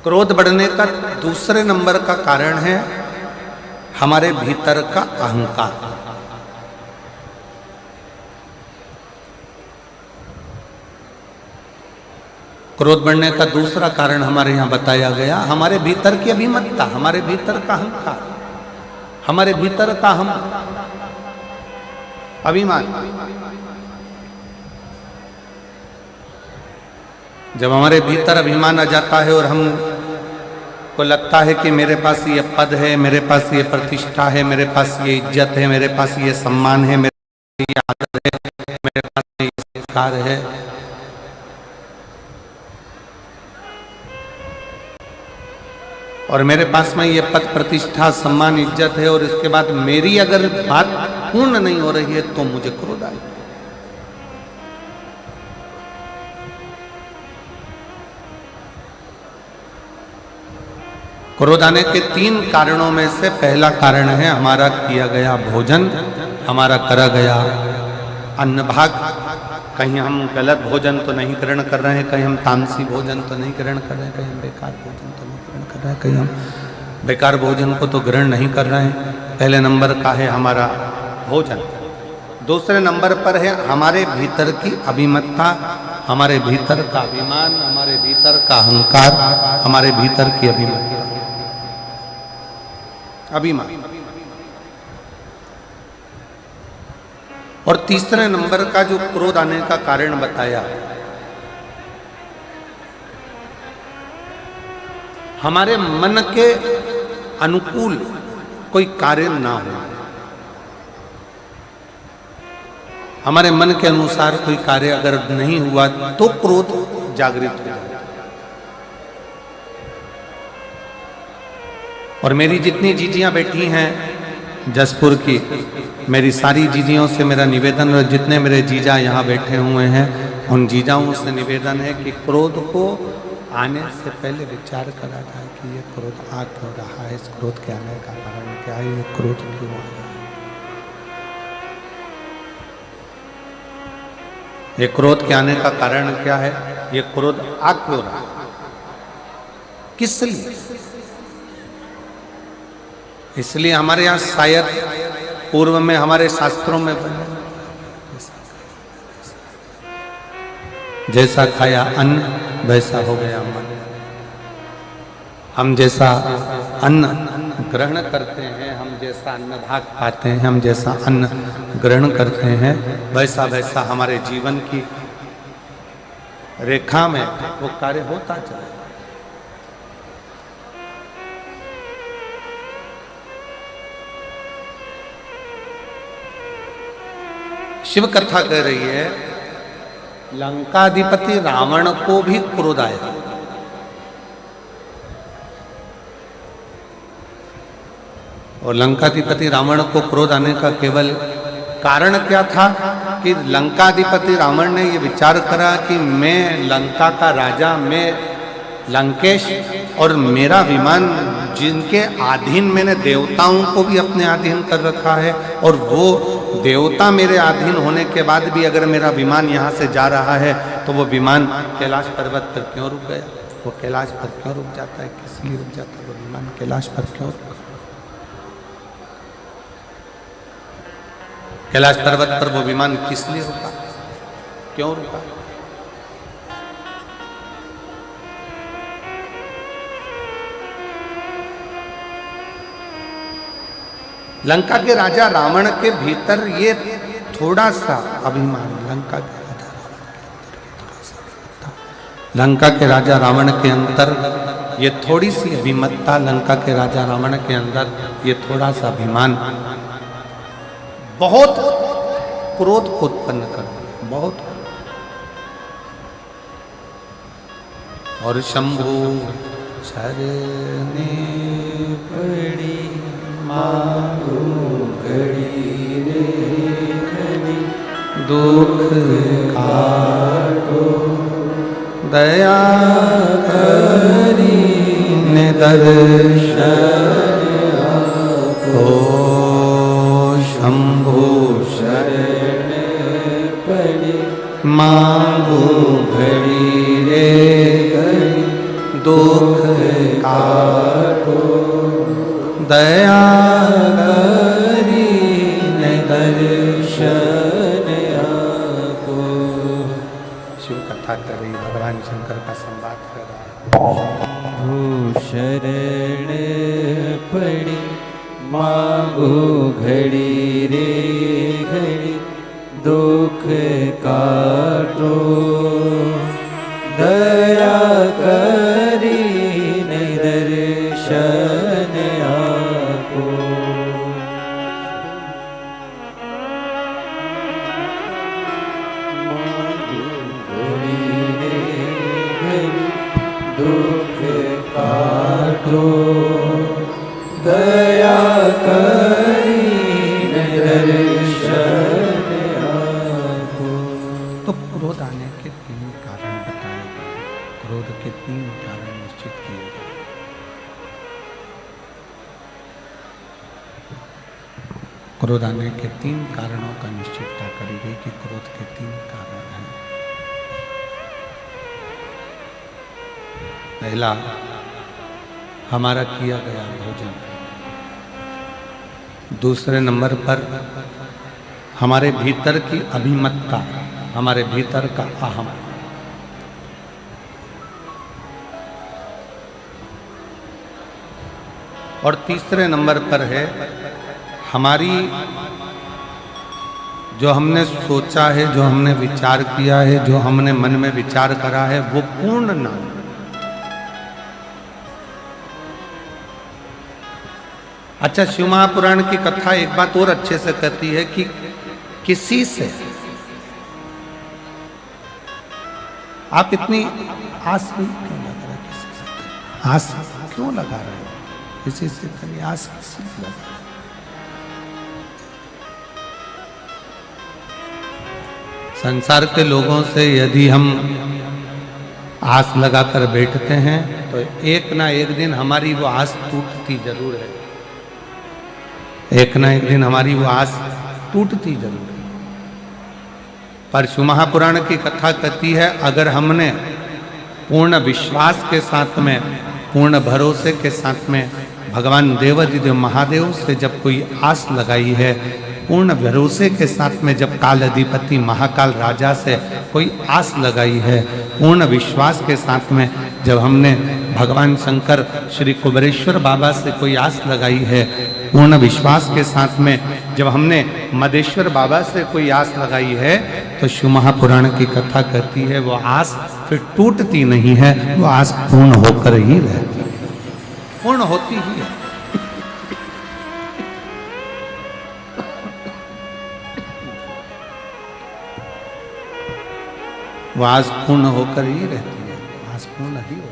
क्रोध बढ़ने का दूसरे नंबर का कारण है हमारे भीतर का अहंकार। क्रोध बढ़ने का दूसरा कारण हमारे यहां बताया गया, हमारे भीतर की अभिमतता, हमारे भीतर का अहंकार, हमारे भीतर का हम अभिमान। जब हमारे भीतर अभिमान आ जाता है और हम को लगता है कि मेरे पास ये पद है, मेरे पास ये प्रतिष्ठा है, मेरे पास ये इज्जत है, मेरे पास ये सम्मान है, मेरे पास ये आदर है, मेरे पास ये संस्कार है, और मेरे पास में ये पद प्रतिष्ठा सम्मान इज्जत है, और इसके बाद मेरी अगर बात पूर्ण नहीं हो रही है तो मुझे क्रोध आएगा। क्रोध आने के 3 कारणों में से पहला कारण है हमारा किया गया भोजन, हमारा करा गया अन्न भाग। कहीं हम गलत भोजन तो नहीं ग्रहण कर रहे हैं, कहीं हम तामसी भोजन तो नहीं ग्रहण कर रहे हैं, कहीं हम बेकार भोजन तो नहीं ग्रहण कर रहे हैं, कहीं हम बेकार भोजन को तो ग्रहण नहीं कर रहे हैं। पहले नंबर का है हमारा भोजन। दूसरे नंबर पर है हमारे भीतर की अभिमतता, हमारे भीतर का अभिमान, हमारे भीतर का अहंकार, हमारे भीतर की अभिमतता, अभिमान। और तीसरे नंबर का जो क्रोध आने का कारण बताया, हमारे मन के अनुकूल कोई कार्य ना हो, हमारे मन के अनुसार कोई कार्य अगर नहीं हुआ तो क्रोध जागृत हो जाए। और मेरी जितनी जीजियां बैठी हैं जसपुर की, मेरी सारी जीजियों से मेरा निवेदन, और जितने मेरे जीजा यहाँ बैठे हुए हैं उन जीजाओं से निवेदन है कि क्रोध को आने से पहले विचार करा जाए कि ये क्रोध आ क्यों रहा है, इस क्रोध के आने का कारण क्या है, ये क्रोध क्यों आया, ये क्रोध के आने का कारण क्या है, ये क्रोध आ क्यों रहा है, किस लिए। इसलिए हमारे यहाँ शायद पूर्व में हमारे शास्त्रों में जैसा खाया अन्न वैसा हो गया मन। हम जैसा अन्न ग्रहण करते हैं, हम जैसा अन्न भाग पाते हैं, हम जैसा अन्न ग्रहण करते हैं, वैसा वैसा हमारे जीवन की रेखा में वो कार्य होता चला। शिव कथा कह रही है लंकाधिपति रावण को भी क्रोध आया। और लंकाधिपति रावण को क्रोध आने का केवल कारण क्या था कि लंकाधिपति रावण ने ये विचार करा कि मैं लंका का राजा, मैं लंकेश, और मेरा विमान जिनके अधीन मैंने देवताओं को भी अपने अधीन कर रखा है, और वो देवता मेरे अधीन होने के बाद भी अगर मेरा विमान यहाँ से जा रहा है तो वो विमान कैलाश पर्वत पर क्यों रुक गया, वो कैलाश पर क्यों रुक जाता है, किस लिए रुक जाता है वो विमान कैलाश पर क्यों रुका, कैलाश पर्वत पर वो विमान किस लिए रुका, क्यों रुका। लंका के राजा रावण के भीतर ये थोड़ा सा अभिमान, लंका के राजा रावण के अंदर ये थोड़ी सी अभिमतता, लंका के राजा रावण के अंदर ये थोड़ा सा अभिमान बहुत क्रोध को उत्पन्न कर दिया, बहुत। और शंभु शरणे पड़ी मारू घड़ी रे घड़ी, दुख काटो दया करी ने दर्शन आपको। मांगो घड़ी रे घड़ी दुख काटो, दया करी ने दर्शन आपो। शिव कथा कर रही, भगवान शंकर का संवाद कर रहा है। शरण पड़ी मांगो घड़ी रे घड़ी दुख काटो, दया करी ने दर्शन आपो। मांगो घड़ी रे घड़ी दुख काटो, दया करी ने दर्शन आपो। तो क्रोध आने के 3 कारण बताए गए। क्रोध के 3 कारण निश्चित किए गए। क्रोध आने के 3 कारणों का निश्चितता करी गई कि क्रोध के 3 कारण हैं। पहला, हमारा किया गया भोजन। दूसरे नंबर पर हमारे भीतर की अभिमतता, हमारे भीतर का अहम। और तीसरे नंबर पर है हमारी जो हमने सोचा है, जो हमने विचार किया है, जो हमने मन में विचार करा है, वो पूर्ण ना हो। अच्छा, शिव महापुराण की कथा एक बात और अच्छे से कहती है कि किसी से आप इतनी आस क्यों लगा रहे, किसी से आस क्यों लगा रहे हो, किसी से इतनी आस किसी से लगा रहे। संसार के लोगों से यदि हम आस लगाकर बैठते हैं तो एक ना एक दिन हमारी वो आस टूटती जरूर है। एक ना एक दिन हमारी वो आस टूटती जरूर है। पर शिव महापुराण की कथा कहती है, अगर हमने पूर्ण विश्वास के साथ में, पूर्ण भरोसे के साथ में भगवान देवाधिदेव महादेव से जब कोई आस लगाई है, पूर्ण भरोसे के साथ में जब काल अधिपति महाकाल राजा से कोई आस लगाई है, पूर्ण विश्वास के साथ में जब हमने भगवान शंकर श्री कुबेरेश्वर बाबा से कोई आस लगाई है, पूर्ण विश्वास के साथ में जब हमने मदेश्वर बाबा से कोई आस लगाई है, तो शिव महापुराण की कथा कहती है वो आस फिर टूटती नहीं है, वो आस पूर्ण होकर ही रहती है, पूर्ण होती ही है। वो आस पूर्ण होकर ही रहती है, आस पूर्ण ही होती है।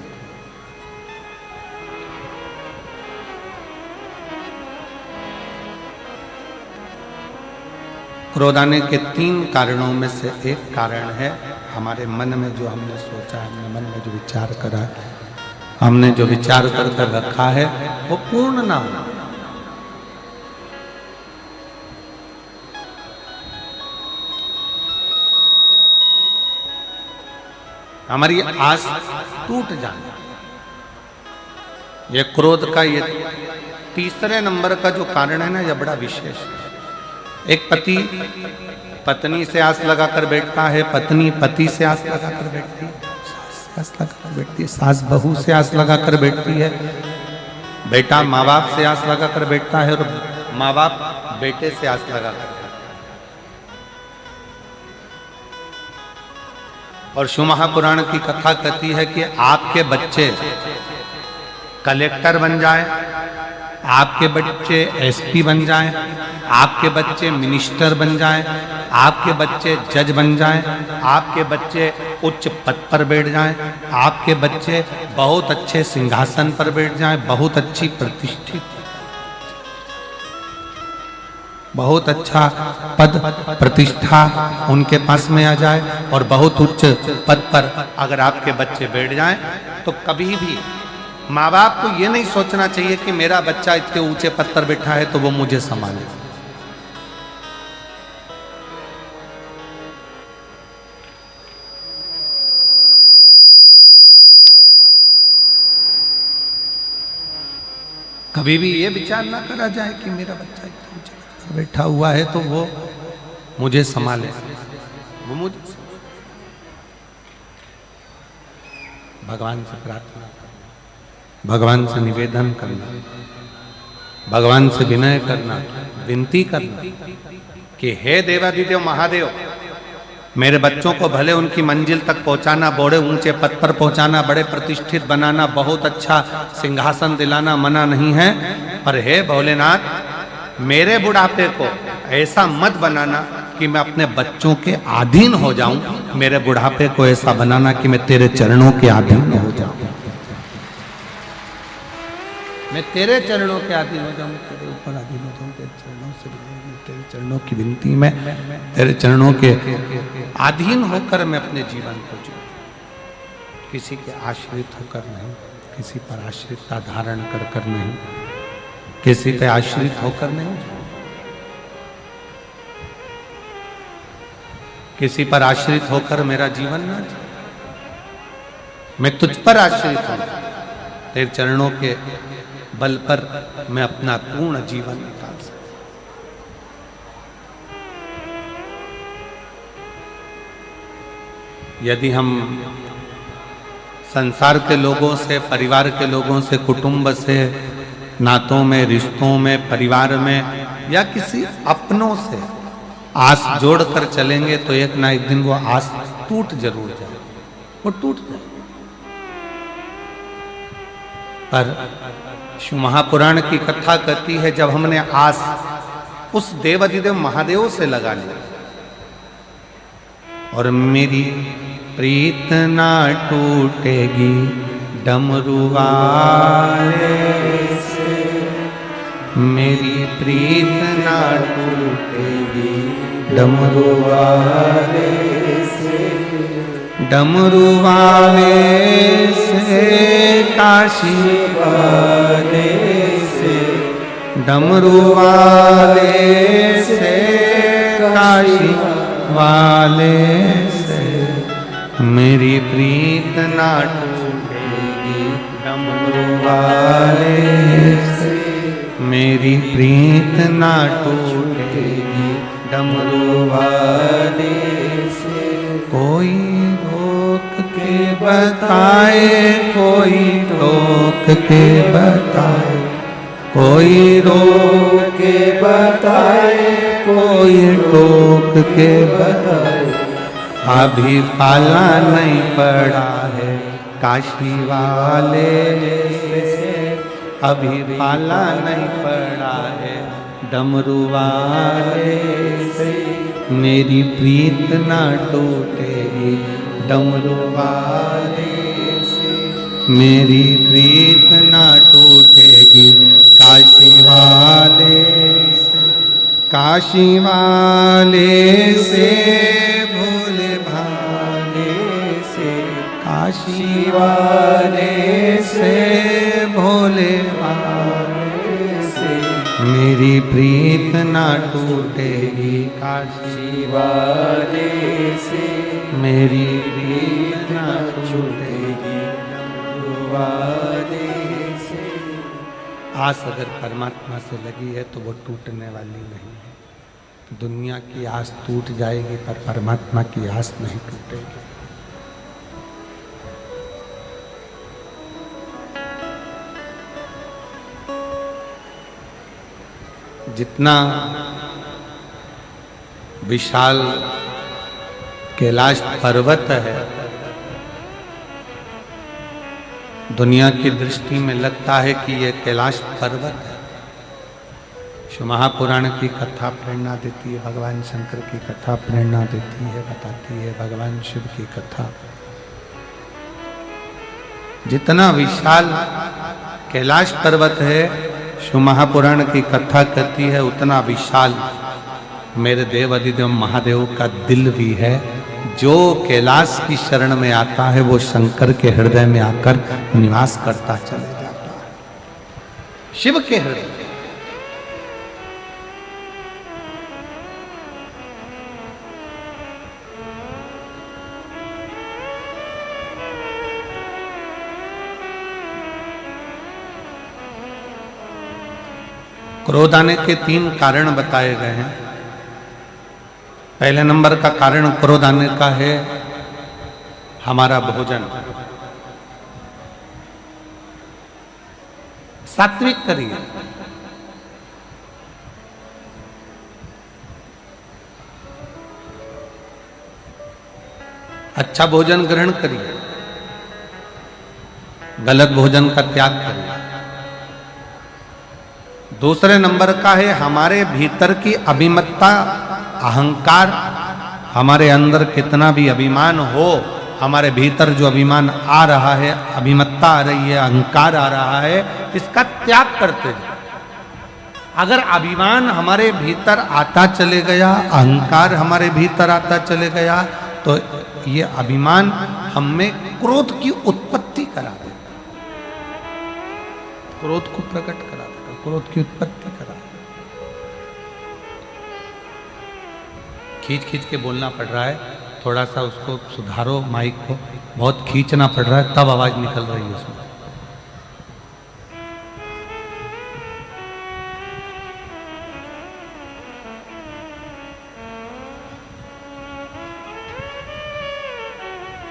क्रोध आने के 3 कारणों में से एक कारण है हमारे मन में जो हमने सोचा, हमने मन में जो विचार करा, हमने जो विचार कर कर रखा है वो पूर्ण ना हो। हमारी आस टूट जाना, ये क्रोध का ये तीसरे नंबर का जो कारण है ना, ये बड़ा विशेष है। एक पति पत्नी से आस लगाकर बैठता है, पत्नी पति से आस लगाकर बैठती है, आस लगाकर बैठती है, सास बहू से आस लगाकर बैठती है, बेटा माँ बाप से आस लगाकर बैठता है, और माँ बाप बेटे से आस लगाकर। और शिव महापुराण की कथा कहती है कि आपके बच्चे कलेक्टर बन जाए, आपके बच्चे एसपी बन जाएं, आपके बच्चे मिनिस्टर बन जाएं, आपके बच्चे जज बन जाएं, आपके बच्चे उच्च पद पर बैठ जाएं, आपके बच्चे बहुत अच्छे सिंहासन पर बैठ जाएं, बहुत अच्छी प्रतिष्ठित, बहुत अच्छा पद प्रतिष्ठा उनके पास में आ जाए, और बहुत उच्च पद पर अगर आपके बच्चे बैठ जाएं, तो कभी भी माँ बाप को ये नहीं सोचना चाहिए कि मेरा बच्चा इतने ऊंचे पद पर बैठा है तो वो मुझे संभाले। कभी भी ये विचार ना करा जाए कि मेरा बच्चा इतना ऊंचा पर बैठा हुआ है तो वो मुझे संभाले, वो मुझे भगवान से प्रार्थना करना, भगवान से निवेदन करना, भगवान से विनय करना, विनती करना कि हे देवाधिदेव महादेव, मेरे बच्चों को भले उनकी मंजिल तक पहुंचाना, बड़े ऊंचे पद पर पहुंचाना, बड़े प्रतिष्ठित बनाना, बहुत अच्छा सिंहासन दिलाना मना नहीं है, पर हे भोलेनाथ मेरे बुढ़ापे को ऐसा मत बनाना कि मैं अपने बच्चों के अधीन हो जाऊं, मेरे बुढ़ापे को ऐसा बनाना कि मैं तेरे चरणों के अधीन हो जाऊं, मैं तेरे चरणों के अधीन हो जाऊं, तेरे ऊपर अधीन हो जाऊं, तेरे चरणों से तेरे चरणों की विनती में तेरे चरणों के अधीन होकर मैं अपने जीवन को जीऊं, किसी के आश्रित होकर नहीं, किसी पर आश्रितता धारण कर नहीं, किसी पे आश्रित होकर नहीं, किसी पर आश्रित होकर मेरा जीवन ना जी, मैं तुझ पर आश्रित हूं, तेरे चरणों के बल पर मैं अपना पूर्ण जीवन निकाल सकता। यदि हम संसार के लोगों से, परिवार के लोगों से, कुटुंब से, नातों में, रिश्तों में, परिवार में या किसी अपनों से आस जोड़कर चलेंगे तो एक ना एक दिन वो आस टूट जरूर जाए, वो टूट जाए। पर शिव महापुराण की कथा कहती है जब हमने आस उस देवाधिदेव महादेव से लगा ली और मेरी प्रीत ना टूटेगी डमरू वाले से, मेरी प्रीत ना टूटेगी डमरू वाले से, डमरू वाले से, काशी वाले से, डमरू वाले से, काशी वाले से, मेरी प्रीत ना टूटेगी डमरू वाले से, मेरी प्रीत ना टूटेगी डमरू वाले से। कोई रोक के बताए, कोई रोक के बताए, कोई रोक के बताए, कोई रोक के बताए, अभी पाला नहीं पड़ा है काशी वाले से, अभी पाला नहीं पड़ा है डमरू वाले से, मेरी प्रीत ना टूटेगी डमरू वाले से, मेरी प्रीत ना टूटेगी काशी वाले से, काशी वाले से, भोले भाले से, काशी वाले से, भोले भाले से, मेरी प्रीत ना टूटेगी काशी वाले से, मेरी प्रीत ना टूटेगी वाले से। आस अगर परमात्मा से लगी है तो वो टूटने वाली नहीं है। दुनिया की आस टूट जाएगी पर परमात्मा की आस नहीं टूटेगी। जितना विशाल कैलाश पर्वत है, दुनिया की दृष्टि में लगता है कि यह कैलाश पर्वत है। शिव महापुराण की कथा प्रेरणा देती है, भगवान शंकर की कथा प्रेरणा देती है, बताती है भगवान शिव की कथा। जितना विशाल कैलाश पर्वत है, शिव महापुराण की कथा कहती है उतना विशाल मेरे देव अधिदेव महादेव का दिल भी है। जो कैलाश की शरण में आता है वो शंकर के हृदय में आकर निवास करता चले जाता है, शिव के हृदय। क्रोध आने के 3 कारण बताए गए हैं। पहले नंबर का कारण क्रोध आने का है हमारा भोजन। सात्विक करिए, अच्छा भोजन ग्रहण करिए, गलत भोजन का त्याग करिए। दूसरे नंबर का है हमारे भीतर की अभिमत्ता, अहंकार। हमारे अंदर कितना भी अभिमान हो, हमारे भीतर जो अभिमान आ रहा है, अभिमत्ता आ रही है, अहंकार आ रहा है, इसका त्याग करते जाओ। अगर अभिमान हमारे भीतर आता चले गया, अहंकार हमारे भीतर आता चले गया, तो ये अभिमान हमें क्रोध की उत्पत्ति करा देगा, क्रोध को प्रकट करा देगा, क्रोध की उत्पत्ति करा देगा। खींच खींच के बोलना पड़ रहा है, थोड़ा सा उसको सुधारो, माइक को बहुत खींचना पड़ रहा है, तब आवाज निकल रही है उसमें।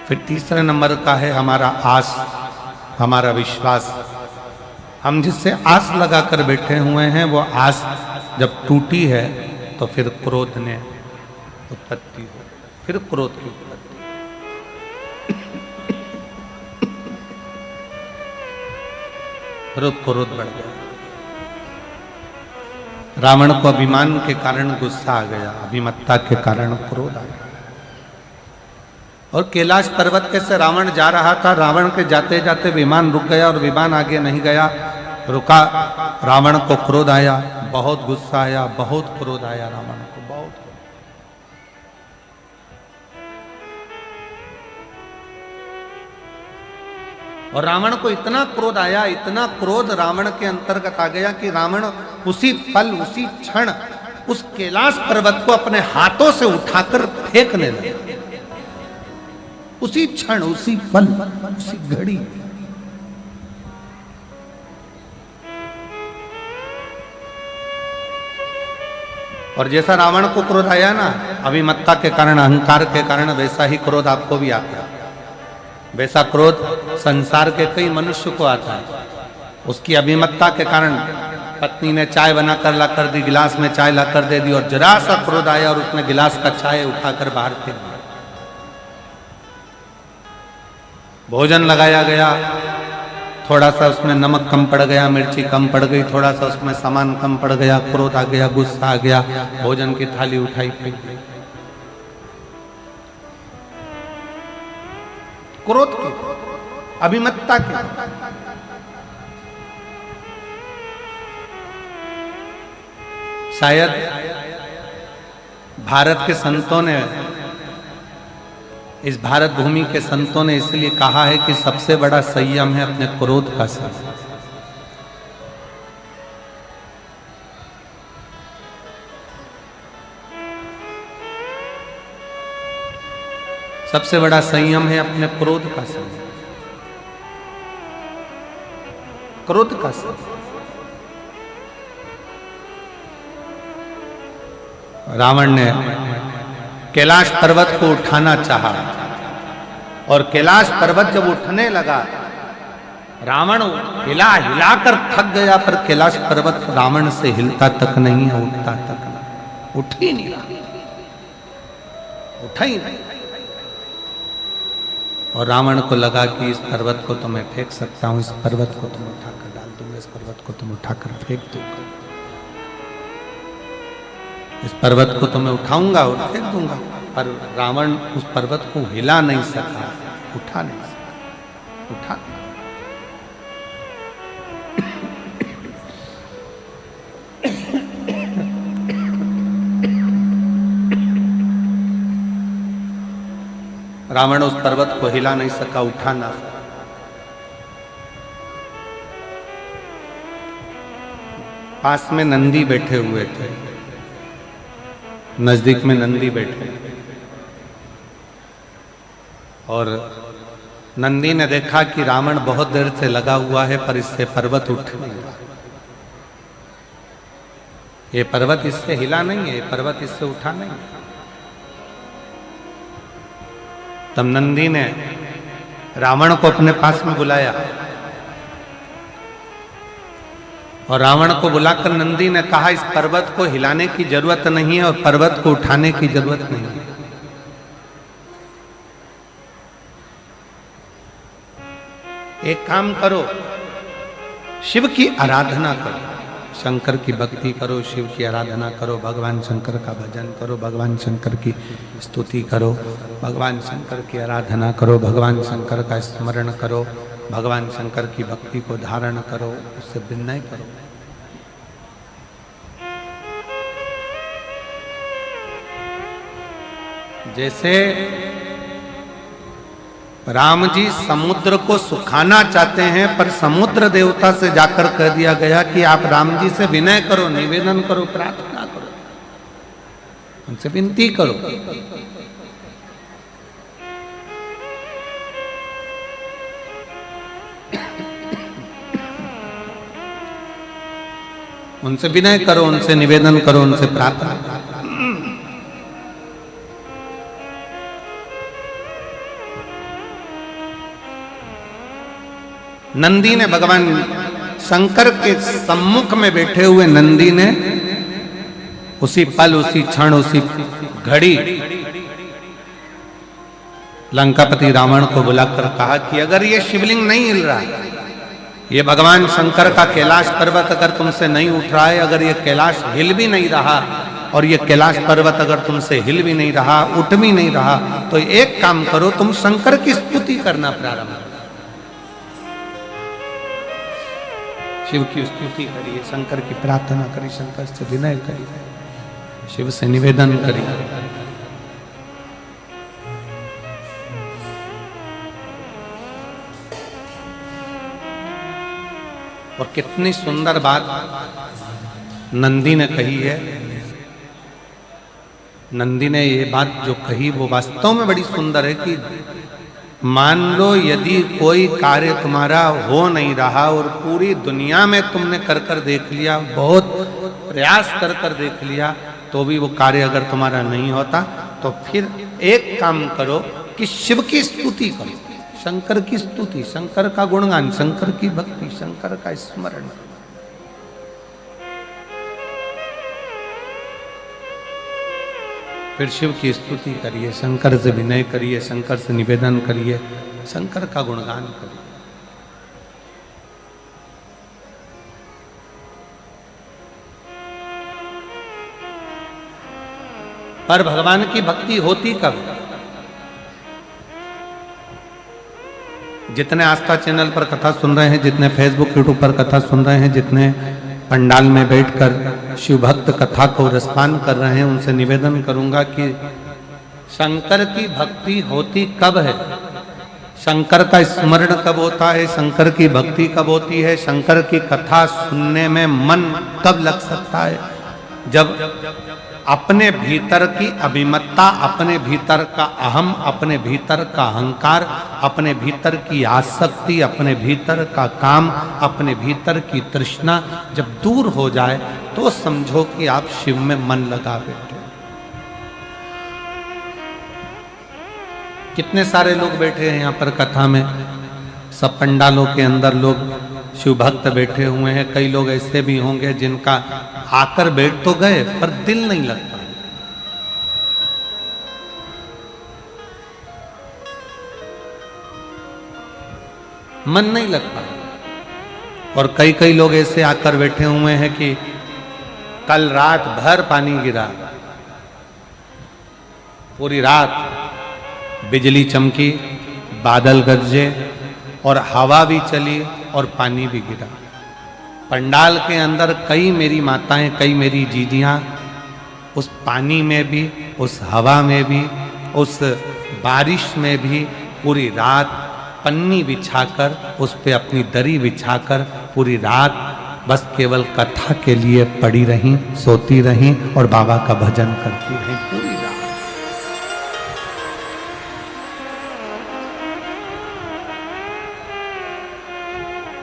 फिर तीसरे नंबर का है हमारा आस, हमारा विश्वास। हम जिससे आस लगाकर बैठे हुए हैं, वो आस जब टूटी है तो फिर क्रोध ने उत्पत्ति हो, फिर क्रोध की उत्पत्ति। क्रोध बढ़ गया। रावण को अभिमान के कारण गुस्सा आ गया, अभिमत्ता के कारण क्रोध आ गया। और कैलाश पर्वत पे से रावण जा रहा था, रावण के जाते जाते विमान रुक गया और विमान आगे नहीं गया, रुका। रावण को क्रोध आया, बहुत गुस्सा आया, बहुत क्रोध आया रावण को, बहुत। और रावण को इतना क्रोध आया, इतना क्रोध रावण के अंतर्गत आ गया कि रावण उसी पल, उसी क्षण उस कैलाश पर्वत को अपने हाथों से उठाकर फेंकने लगा। उसी क्षण, उसी पल, उसी घड़ी। और जैसा रावण को क्रोध आया ना, अभिमत्ता के कारण, अहंकार के कारण, वैसा ही क्रोध आपको भी आता है। वैसा क्रोध संसार के कई मनुष्य को आता है। उसकी अभिमत्ता के कारण पत्नी ने चाय बनाकर ला कर दी, गिलास में चाय ला कर दे दी, और जरा सा क्रोध आया और उसने गिलास का चाय उठाकर बाहर फेंक दिया। भोजन लगाया गया, थोड़ा सा उसमें नमक कम पड़ गया, मिर्ची कम पड़ गई, थोड़ा सा उसमें सामान कम पड़ गया, क्रोध आ गया, गुस्सा आ गया, भोजन की थाली उठाई फेंक दी। क्रोध की, अभिमत्ता की। शायद भारत के संतों ने, इस भारत भूमि के संतों ने इसलिए कहा है कि सबसे बड़ा संयम है अपने क्रोध का संयम। सबसे बड़ा संयम है अपने क्रोध का संयम, क्रोध का संयम। रावण ने कैलाश पर्वत को उठाना चाहा, और कैलाश पर्वत जब उठने लगा, रावण हिला हिलाकर थक गया, पर कैलाश पर्वत रावण से हिलता तक नहीं है, उठता तक नहीं, उठ ही नहीं रहा, उठा ही नहीं। और रावण को लगा कि इस पर्वत को तो मैं फेंक सकता हूं, इस पर्वत को तुम उठाकर डाल दूंगा, इस पर्वत को तुम उठाकर फेंक दूंगा, इस पर्वत को तो मैं उठाऊंगा और फेंक दूंगा। पर रावण उस पर्वत को हिला नहीं सका, उठा नहीं सका, उठा नहीं। रावण उस पर्वत को हिला नहीं सका, उठा ना सका। पास में नंदी बैठे हुए थे, नजदीक में नंदी बैठे, और नंदी ने देखा कि रावण बहुत देर से लगा हुआ है, पर इससे पर्वत उठ नहीं रहा। ये पर्वत इससे हिला नहीं है, ये पर्वत इससे उठा नहीं है। तब नंदी ने रावण को अपने पास में बुलाया और रावण को बुलाकर नंदी ने कहा, इस पर्वत को हिलाने की जरूरत नहीं है और पर्वत को उठाने की जरूरत नहीं है। एक काम करो, शिव की आराधना करो, शंकर की भक्ति करो, शिव की आराधना करो, भगवान शंकर का भजन करो, भगवान शंकर की स्तुति करो, भगवान शंकर की आराधना करो, भगवान शंकर का स्मरण करो, भगवान शंकर की भक्ति को धारण करो, उससे विनय करो। जैसे राम जी समुद्र को सुखाना चाहते हैं, पर समुद्र देवता से जाकर कह दिया गया कि आप राम जी से विनय करो, निवेदन करो, प्रार्थना करो, उनसे विनती करो। उनसे विनय करो, उनसे निवेदन करो, उनसे प्रार्थना करो। नंदी ने भगवान शंकर के सम्मुख में बैठे हुए नंदी ने उसी पल, उसी क्षण, उसी घड़ी लंकापति रावण को बुलाकर कहा कि अगर ये शिवलिंग नहीं हिल रहा है, ये भगवान शंकर का कैलाश पर्वत अगर तुमसे नहीं उठ रहा है, अगर ये कैलाश हिल भी नहीं रहा और ये कैलाश पर्वत अगर तुमसे हिल भी नहीं रहा, उठ भी नहीं रहा, तो एक काम करो, तुम शंकर की स्तुति करना प्रारंभ करो। शिव की स्तुति करिए, शंकर की प्रार्थना करिए, शंकर से विनय करिए, शिव से निवेदन करिए। और कितनी सुंदर बात नंदी ने कही है। नंदी ने ये बात जो कही वो वास्तव में बड़ी सुंदर है कि मान लो यदि कोई कार्य तुम्हारा हो नहीं रहा और पूरी दुनिया में तुमने कर कर देख लिया, बहुत प्रयास कर कर देख लिया, तो भी वो कार्य अगर तुम्हारा नहीं होता, तो फिर एक काम करो कि शिव की स्तुति करो, शंकर की स्तुति, शंकर का गुणगान, शंकर की भक्ति, शंकर का स्मरण। फिर शिव की स्तुति करिए, शंकर से विनय करिए, शंकर से निवेदन करिए, शंकर का गुणगान करिए। पर भगवान की भक्ति होती कब? जितने आस्था चैनल पर कथा सुन रहे हैं, जितने फेसबुक यूट्यूब पर कथा सुन रहे हैं, जितने पंडाल में बैठकर शिव भक्त कथा को रसपान कर रहे हैं, उनसे निवेदन करूंगा कि शंकर की भक्ति होती कब है, शंकर का स्मरण कब होता है, शंकर की भक्ति कब होती है, शंकर की कथा सुनने में मन कब लग सकता है, जब अपने भीतर की अभिमत्ता, अपने भीतर का अहम, अपने भीतर का अहंकार, अपने भीतर की आसक्ति, अपने भीतर का काम, अपने भीतर की तृष्णा जब दूर हो जाए, तो समझो कि आप शिव में मन लगा बैठे। कितने सारे लोग बैठे हैं यहाँ पर कथा में, सब पंडालों के अंदर लोग शिव भक्त बैठे हुए हैं। कई लोग ऐसे भी होंगे जिनका आकर बैठ तो गए पर दिल नहीं लगता, मन नहीं लगता। और कई कई लोग ऐसे आकर बैठे हुए हैं कि कल रात भर पानी गिरा, पूरी रात बिजली चमकी, बादल गरजे और हवा भी चली और पानी भी गिरा। पंडाल के अंदर कई मेरी माताएं, कई मेरी जीजियां उस पानी में भी, उस हवा में भी, उस बारिश में भी पूरी रात पन्नी बिछाकर, उस पे अपनी दरी बिछाकर पूरी रात बस केवल कथा के लिए पड़ी रहीं, सोती रहीं और बाबा का भजन करती रहीं पूरी रात।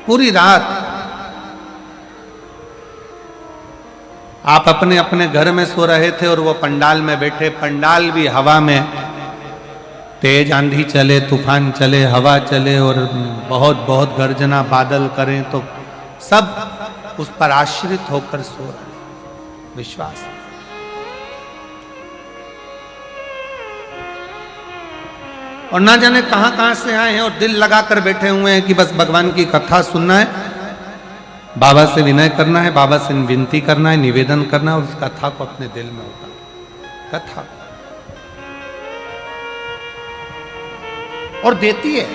पूरी रात आप अपने अपने घर में सो रहे थे और वो पंडाल में बैठे, पंडाल भी हवा में, तेज आंधी चले, तूफान चले, हवा चले और बहुत बहुत गर्जना बादल करें तो सब उस पर आश्रित होकर सो रहे। विश्वास। और ना जाने कहां कहां से आए हैं और दिल लगाकर बैठे हुए हैं कि बस भगवान की कथा सुनना है, बाबा से विनय करना है, बाबा से विनती करना है, निवेदन करना है और उस कथा को अपने दिल में उतारना। कथा और देती है।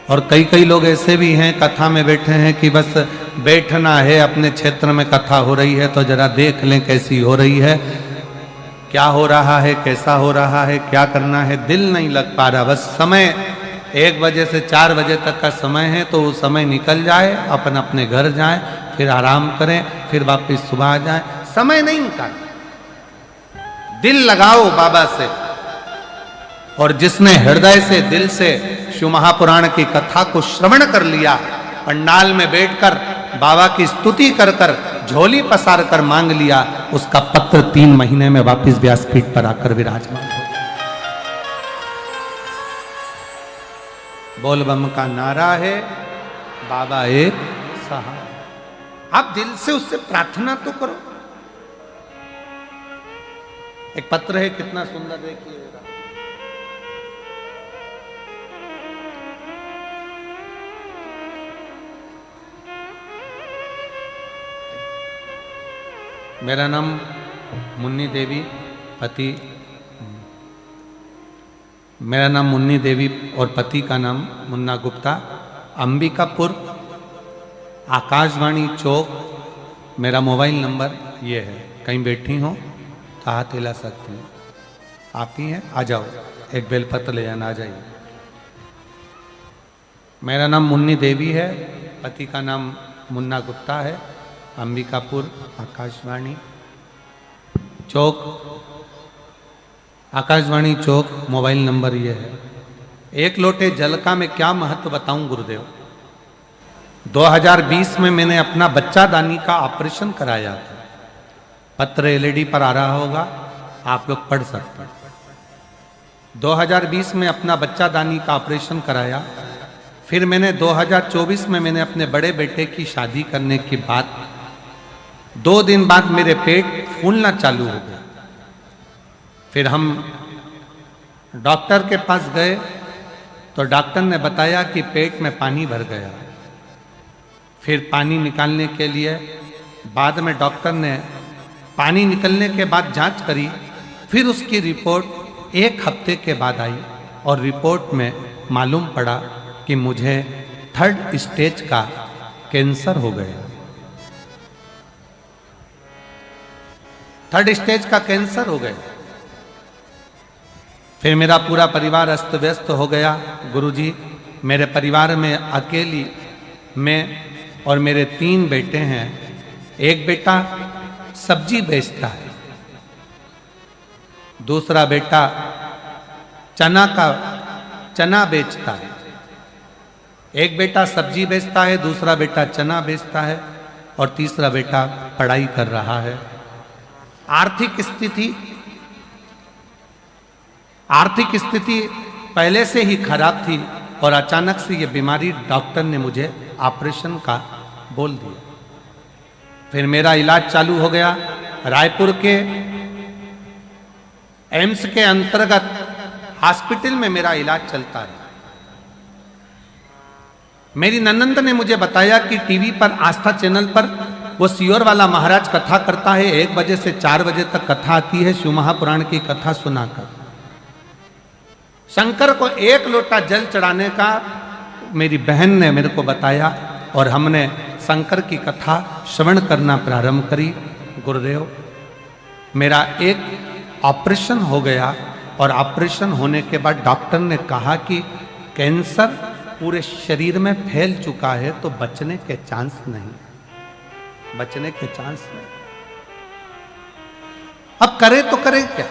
और कई कई लोग ऐसे भी हैं कथा में बैठे हैं कि बस बैठना है, अपने क्षेत्र में कथा हो रही है तो जरा देख लें कैसी हो रही है, क्या हो रहा है, कैसा हो रहा है, क्या करना है, दिल नहीं लग पा रहा। बस समय 1 बजे से 4 बजे तक का समय है तो वो समय निकल जाए, अपन अपने घर जाए, फिर आराम करें, फिर वापस सुबह आ जाए। समय नहीं निकाल, दिल लगाओ बाबा से। और जिसने हृदय से, दिल से शिव महापुराण की कथा को श्रवण कर लिया, पंडाल में बैठकर बाबा की स्तुति कर कर, झोली पसार कर मांग लिया, उसका पत्र 3 महीने में वापस व्यासपीठ पर आकर विराजमान हो। बोल बम का नारा है, बाबा एक सहारा। आप दिल से उससे प्रार्थना तो करो। एक पत्र है, कितना सुंदर, देखिए। मेरा नाम मुन्नी देवी, पति, मेरा नाम मुन्नी देवी और पति का नाम मुन्ना गुप्ता, अंबिकापुर, आकाशवाणी चौक। मेरा मोबाइल नंबर ये है, कहीं बैठी हो तो हाथ हिला सकते हैं। आप ही हैं, आ जाओ, एक बेलपत्र ले जाना, आ जाइए। मेरा नाम मुन्नी देवी है, पति का नाम मुन्ना गुप्ता है, अंबिकापुर, आकाशवाणी चौक, आकाशवाणी चौक, मोबाइल नंबर ये है। 1 लोटे जल का मैं क्या महत्व बताऊं गुरुदेव। 2020 में मैंने अपना बच्चादानी का ऑपरेशन कराया था। पत्र एलईडी पर आ रहा होगा, आप लोग पढ़ सकते हैं। 2020 में अपना बच्चादानी का ऑपरेशन कराया। फिर मैंने 2024 में मैंने अपने बड़े बेटे की शादी करने के बाद 2 दिन बाद मेरे पेट फूलना चालू हो गया। फिर हम डॉक्टर के पास गए तो डॉक्टर ने बताया कि पेट में पानी भर गया। फिर पानी निकालने के लिए बाद में डॉक्टर ने पानी निकलने के बाद जांच करी। फिर उसकी रिपोर्ट 1 हफ्ते के बाद आई और रिपोर्ट में मालूम पड़ा कि मुझे 3rd स्टेज का कैंसर हो गया। 3rd स्टेज का कैंसर हो गया। फिर मेरा पूरा परिवार अस्त व्यस्त हो गया। गुरुजी, मेरे परिवार में अकेली मैं और मेरे 3 बेटे हैं। एक बेटा सब्जी बेचता है, दूसरा बेटा चना बेचता है। एक बेटा सब्जी बेचता है, दूसरा बेटा चना बेचता है और तीसरा बेटा पढ़ाई कर रहा है। आर्थिक स्थिति पहले से ही खराब थी और अचानक से ये बीमारी डॉक्टर ने मुझे ऑपरेशन का बोल दिया। फिर मेरा इलाज चालू हो गया। रायपुर के एम्स के अंतर्गत हॉस्पिटल में मेरा इलाज चलता है। मेरी ननंद ने मुझे बताया कि टीवी पर आस्था चैनल पर वो सियोर वाला महाराज कथा करता है। 1 बजे से 4 बजे तक कथा आती है, शिव महापुराण की कथा सुनाकर। शंकर को 1 लोटा जल चढ़ाने का मेरी बहन ने मेरे को बताया और हमने शंकर की कथा श्रवण करना प्रारंभ करी। गुरुदेव, मेरा एक ऑपरेशन हो गया और ऑपरेशन होने के बाद डॉक्टर ने कहा कि कैंसर पूरे शरीर में फैल चुका है तो बचने के चांस नहीं। अब करे तो करे क्या,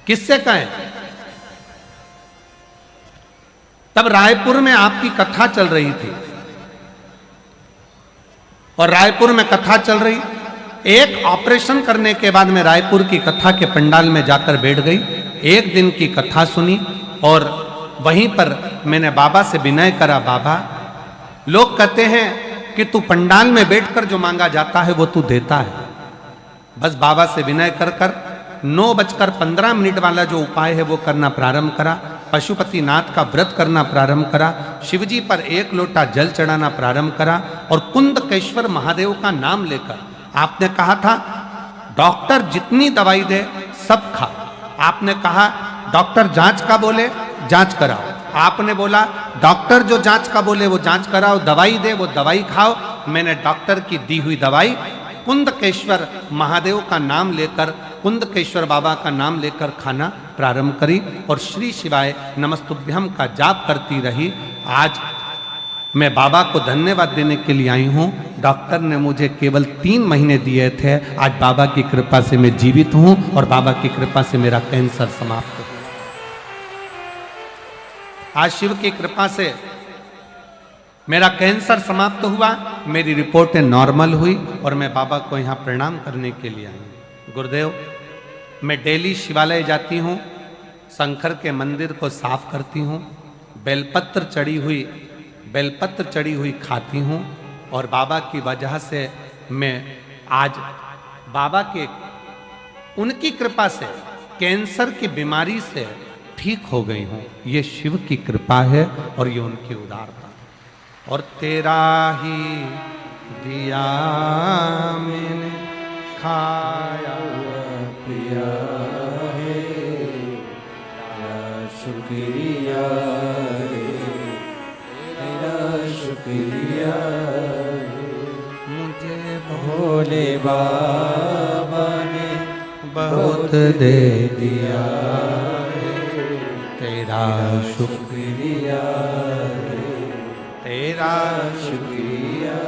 किससे कहें। तब रायपुर में आपकी कथा चल रही थी। और रायपुर में कथा चल रही। एक ऑपरेशन करने के बाद मैं रायपुर की कथा के पंडाल में जाकर बैठ गई। एक दिन की कथा सुनी और वहीं पर मैंने बाबा से विनय करा, बाबा लोग कहते हैं कि तू पंडाल में बैठकर जो मांगा जाता है वो तू देता है। बस बाबा से विनय कर कर 9:15 वाला जो उपाय है वो करना प्रारंभ करा। पशुपतिनाथ का व्रत करना प्रारंभ करा। शिवजी पर 1 लोटा जल चढ़ाना प्रारंभ करा और कुंदकेश्वर महादेव का नाम लेकर, आपने कहा था डॉक्टर जितनी दवाई दे सब खा। आपने कहा डॉक्टर जांच का बोले जांच कराओ। आपने बोला डॉक्टर जो जांच का बोले वो जांच कराओ, दवाई दे वो दवाई खाओ। मैंने डॉक्टर की दी हुई दवाई कुंदकेश्वर महादेव का नाम लेकर, कुंदकेश्वर बाबा का नाम लेकर खाना प्रारंभ करी और श्री शिवाय नमस्तुभ्यम का जाप करती रही। आज मैं बाबा को धन्यवाद देने के लिए आई हूँ। डॉक्टर ने मुझे केवल 3 महीने दिए थे। आज बाबा की कृपा से मैं जीवित हूँ और बाबा की कृपा से मेरा कैंसर समाप्त हुआ। आज शिव की कृपा से मेरा कैंसर समाप्त हुआ, मेरी रिपोर्टें नॉर्मल हुई और मैं बाबा को यहाँ प्रणाम करने के लिए आई। गुरुदेव, मैं डेली शिवालय जाती हूँ, शंकर के मंदिर को साफ करती हूँ, बेलपत्र चढ़ी हुई खाती हूँ और बाबा की वजह से मैं आज बाबा के उनकी कृपा से कैंसर की बीमारी से ठीक हो गई हूँ। ये शिव की कृपा है और ये उनकी उदारता। और तेरा ही दिया मैंने खाया पिया है, तेरा शुक्रिया रे, तेरा शुक्रिया रे। मुझे भोले बाबा ने बहुत दे दिया है, तेरा शुक्रिया रे, तेरा शुक्रिया।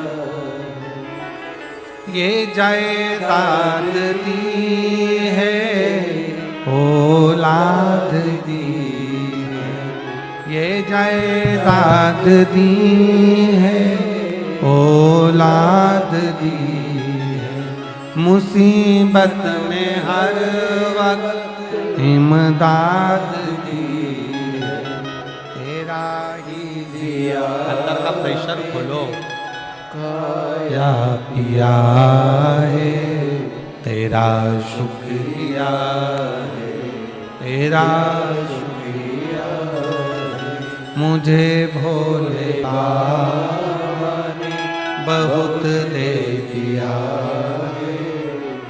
ये जायदाद दी है औलाद दी है, ये जायदाद दी है औलाद दी है। मुसीबत में हर वक्त इमदाद दी है, तेरा ही दिया। अंदर का प्रेशर खोलो। या पिया है, तेरा शुक्रिया है, तेरा शुक्रिया है। मुझे भोले बाबा ने बहुत दे दिया है,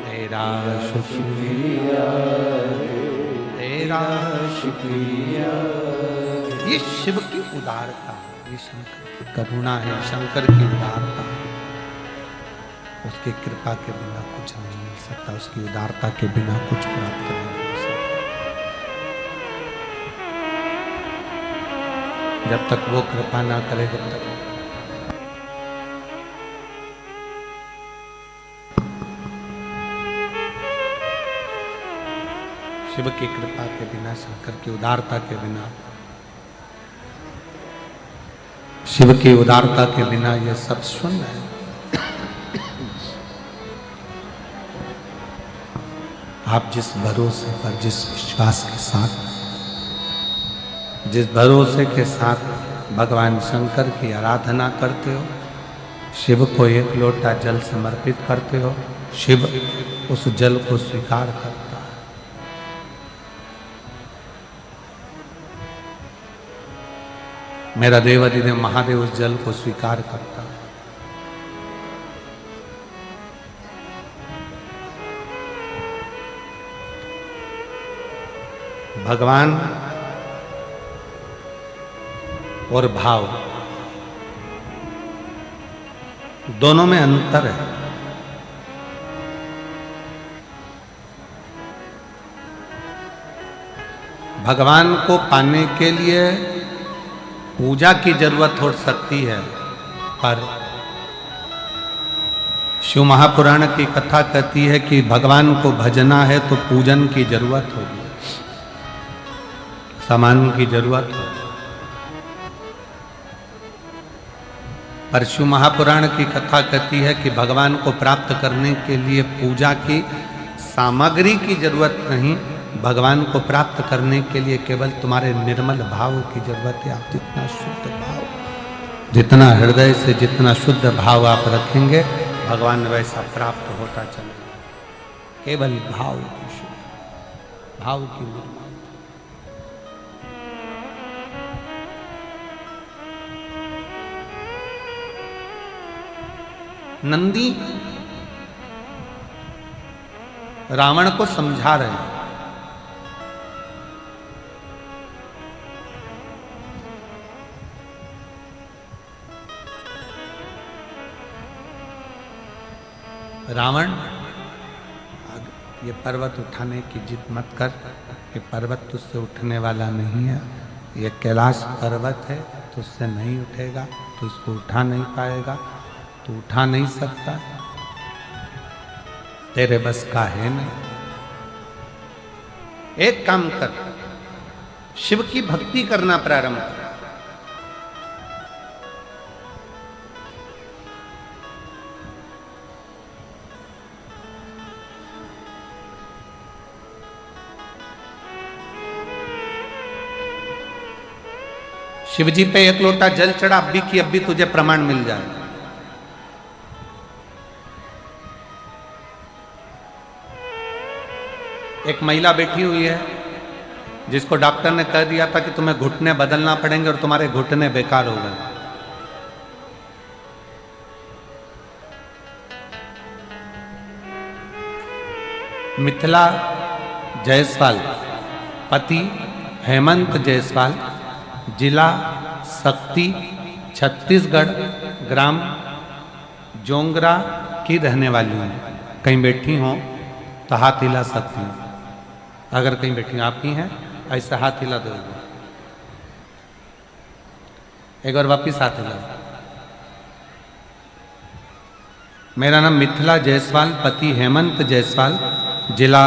तेरा शुक्रिया है, तेरा शुक्रिया। ये शिव की उदारता है, ये शंकर की करुणा है, शंकर की उदारता है। उसकी कृपा के बिना कुछ नहीं मिल सकता, उसकी उदारता के बिना कुछ प्राप्त नहीं हो सकता। जब तक वो कृपा ना करे जब तक शिव की कृपा के बिना, शंकर की उदारता के बिना, शिव की उदारता के बिना ये सब शून्य है। आप जिस भरोसे पर, जिस विश्वास के साथ, जिस भरोसे के साथ भगवान शंकर की आराधना करते हो, शिव को 1 लोटा जल समर्पित करते हो, शिव उस जल को स्वीकार करता है। मेरा देवाधिदेव महादेव उस जल को स्वीकार करता है। भगवान और भाव दोनों में अंतर है। भगवान को पाने के लिए पूजा की जरूरत हो सकती है, पर शिव महापुराण की कथा कहती है कि भगवान को भजना है तो पूजन की जरूरत होगी, सामान की जरूरत हो। परशु महापुराण की कथा कहती है कि भगवान को प्राप्त करने के लिए पूजा की सामग्री की जरूरत नहीं, भगवान को प्राप्त करने के लिए केवल तुम्हारे निर्मल भाव की जरूरत है। आप जितना शुद्ध भाव, जितना हृदय से जितना शुद्ध भाव आप रखेंगे, भगवान वैसा प्राप्त होता चलेगा। केवल भाव की शुद्ध, भाव की निर्मल। नंदी रावण को समझा रहे हैं। रावण, ये पर्वत उठाने की जिद मत कर, ये पर्वत तुझसे उठने वाला नहीं है, ये कैलाश पर्वत है, तुझसे नहीं उठेगा, तो इसको उठा नहीं पाएगा, तू उठा नहीं सकता, तेरे बस का है नहीं। एक काम कर, शिव की भक्ति करना प्रारंभ कर। शिवजी पे एक लोटा जल चढ़ा, अभी की अभी तुझे प्रमाण मिल जाए। एक महिला बैठी हुई है जिसको डॉक्टर ने कह दिया था कि तुम्हें घुटने बदलना पड़ेंगे और तुम्हारे घुटने बेकार हो गए। मिथिला जायसवाल, पति हेमंत जायसवाल, जिला शक्ति, छत्तीसगढ़, ग्राम जोंगरा की रहने वाली हूँ। कहीं बैठी हो तो हाथ हिला सकती हूँ। अगर कहीं बैठी आप ही हैं, ऐसा हाथ हिला दो। एक बार वापिस हाथ हिला। मेरा नाम मिथिला जायसवाल, पति हेमंत जायसवाल, जिला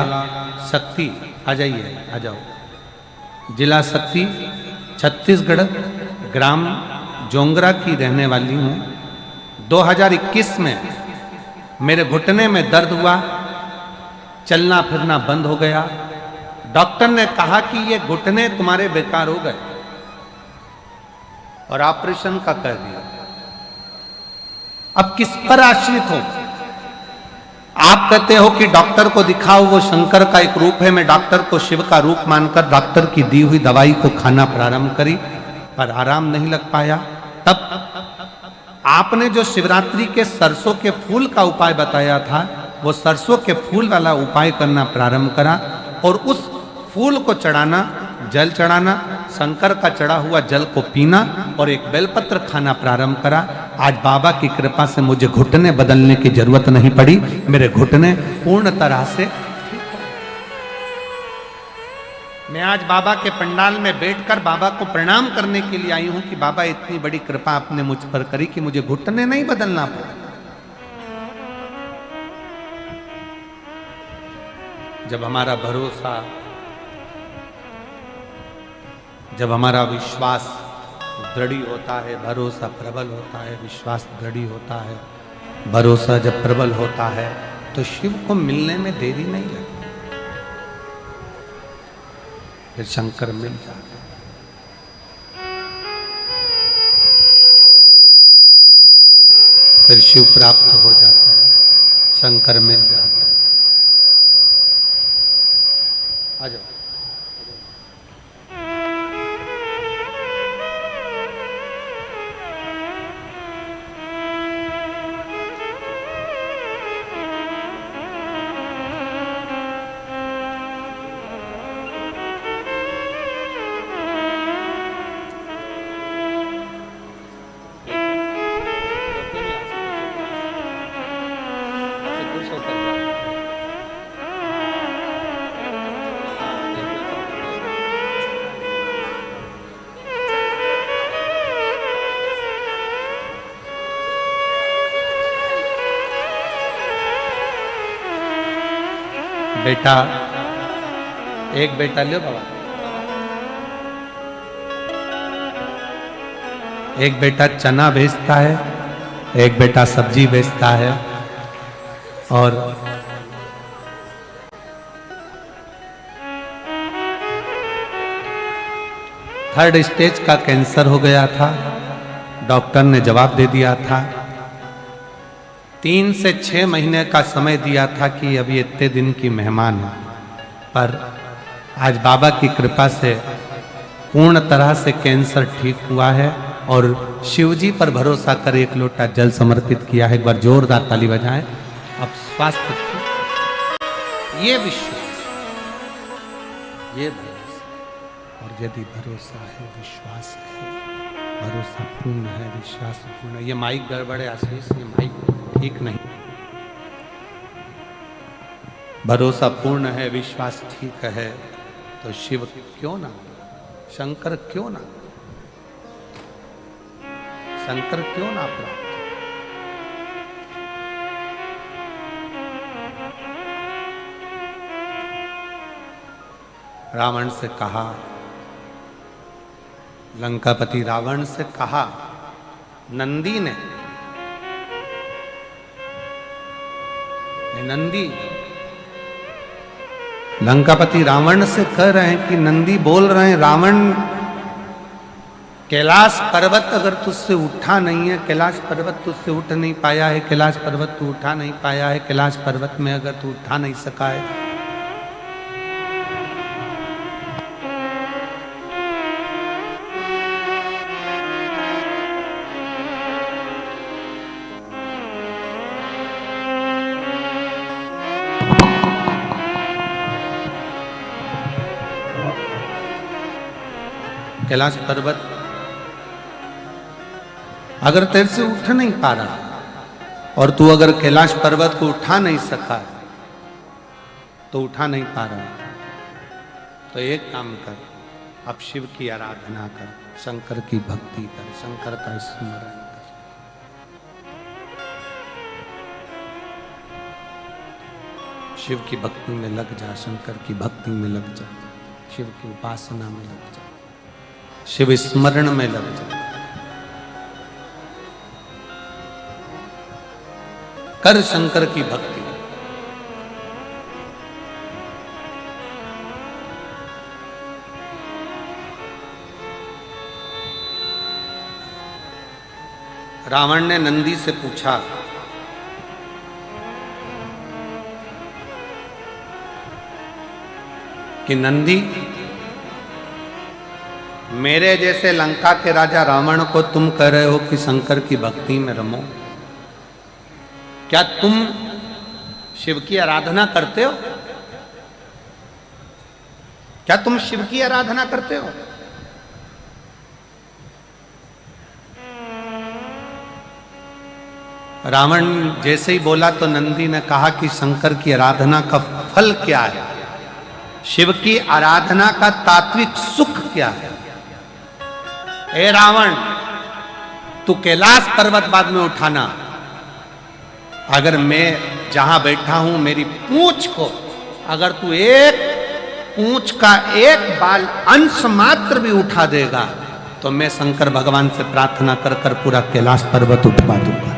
शक्ति, आ जाइए, आ जाओ। जिला शक्ति, छत्तीसगढ़, ग्राम जोंगरा की रहने वाली हूँ। 2021 में मेरे घुटने में दर्द हुआ, चलना फिरना बंद हो गया। डॉक्टर ने कहा कि ये घुटने तुम्हारे बेकार हो गए और ऑपरेशन का कर दिया। अब किस पर आश्रित हो? आप कहते हो कि डॉक्टर को दिखाओ, वो शंकर का एक रूप है। मैं डॉक्टर को शिव का रूप मानकर डॉक्टर की दी हुई दवाई को खाना प्रारंभ करी, पर आराम नहीं लग पाया। तब आपने जो शिवरात्रि के सरसों के फूल का उपाय बताया था, वो सरसों के फूल वाला उपाय करना प्रारंभ करा और उस फूल को चढ़ाना, जल चढ़ाना, शंकर का चढ़ा हुआ जल को पीना और एक बेलपत्र खाना प्रारंभ करा। आज बाबा की कृपा से मुझे घुटने बदलने की जरूरत नहीं पड़ी। मेरे घुटने पूर्ण तरह से ठीक हो। मैं आज बाबा के पंडाल में बैठकर बाबा को प्रणाम करने के लिए आई हूं कि बाबा इतनी बड़ी कृपा आपने मुझ पर करी कि मुझे घुटने नहीं बदलना पड़ा। जब हमारा भरोसा, जब हमारा विश्वास दृढ़ होता है, भरोसा प्रबल होता है, विश्वास दृढ़ होता है, भरोसा जब प्रबल होता है तो शिव को मिलने में देरी नहीं लगती, फिर शंकर मिल जाते हैं। फिर शिव प्राप्त हो जाता है, शंकर मिल जाता है। आ जाओ। बेटा, एक बेटा लो बाबा, एक बेटा चना भेजता है, एक बेटा सब्जी बेचता है और थर्ड स्टेज का कैंसर हो गया था। डॉक्टर ने जवाब दे दिया था, 3 से 6 महीने का समय दिया था कि अभी इतने दिन की मेहमान है, पर आज बाबा की कृपा से पूर्ण तरह से कैंसर ठीक हुआ है और शिवजी पर भरोसा कर 1 लोटा जल समर्पित किया है। एक बार जोरदार ताली बजाएं। अब स्वास्थ्य, ये विश्वास, ये भरोसा, और यदि भरोसा है, विश्वास है, भरोसा पूर्ण है, विश्वास पूर्ण है। ये माइक गड़बड़ है आशीष, ये माइक ठीक नहीं। भरोसा पूर्ण है, विश्वास ठीक है, तो शिव क्यों ना, शंकर क्यों ना, शंकर क्यों ना प्राप्त। रावण से कहा, लंकापति रावण से कहा नंदी ने, नंदी लंकापति रावण से कह रहे हैं कि नंदी बोल रहे हैं, रावण कैलाश पर्वत अगर तुझसे उठा नहीं है, कैलाश पर्वत तुझसे उठ नहीं पाया है, कैलाश पर्वत तू उठा नहीं पाया है, कैलाश पर्वत में अगर तू उठा नहीं सका है, कैलाश पर्वत अगर तेरे से उठ नहीं पा रहा और तू अगर कैलाश पर्वत को उठा नहीं सका, तो उठा नहीं पा रहा, तो एक काम कर, अब शिव की आराधना कर, शंकर की भक्ति कर, शंकर का स्मरण कर। शिव की भक्ति में लग जा, शंकर की भक्ति में लग जा, शिव की उपासना में लग जा, शिव स्मरण में लग जा, कर शंकर की भक्ति। रावण ने नंदी से पूछा कि नंदी, मेरे जैसे लंका के राजा रावण को तुम कह रहे हो कि शंकर की भक्ति में रमो, क्या तुम शिव की आराधना करते हो? क्या तुम शिव की आराधना करते हो? रावण जैसे ही बोला तो नंदी ने कहा कि शंकर की आराधना का फल क्या है, शिव की आराधना का तात्विक सुख क्या है। ए रावण, तू कैलाश पर्वत बाद में उठाना, अगर मैं जहां बैठा हूं मेरी पूंछ को अगर तू एक पूंछ का एक बाल अंश मात्र भी उठा देगा तो मैं शंकर भगवान से प्रार्थना कर कर पूरा कैलाश पर्वत उठवा दूंगा।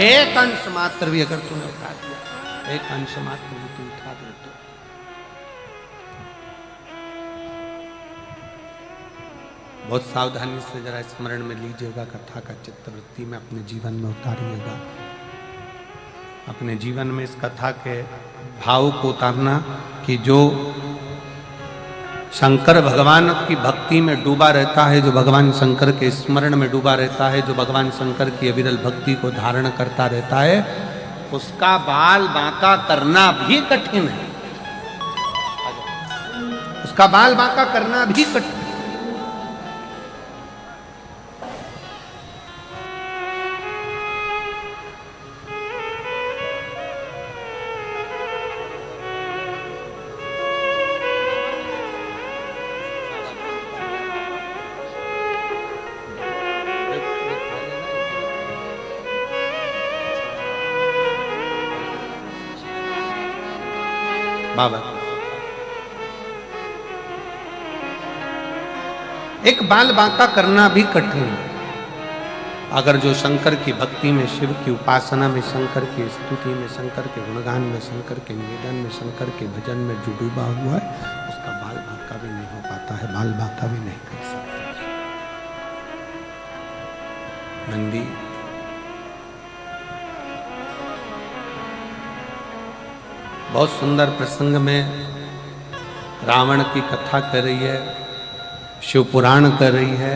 एक अंश मात्र भी अगर तूने उठा दिया, एक अंश मात्र भी तू उठा दे तो बहुत सावधानी से जरा स्मरण में लीजिएगा, कथा का चित्तवृत्ति में अपने जीवन में उतारिएगा। अपने जीवन में इस कथा के भाव को उतारना कि जो शंकर भगवान की भक्ति में डूबा रहता है, जो भगवान शंकर के स्मरण में डूबा रहता है, जो भगवान शंकर की अविरल भक्ति को धारण करता रहता है, उसका बाल बांका करना भी कठिन है। उसका बाल बांका करना भी कठिन। बाबा, एक बाल बांका करना भी कठिन। अगर जो शंकर की भक्ति में, शिव की उपासना में, शंकर की स्तुति में, शंकर के गुणगान में, शंकर के निवेदन में, शंकर के भजन में जो डूबा हुआ है, उसका बाल बांका भी नहीं हो पाता है, बाल बांका भी नहीं कर सकता। नंदी बहुत सुंदर प्रसंग में रावण की कथा कर रही है, शिव पुराण कर रही है।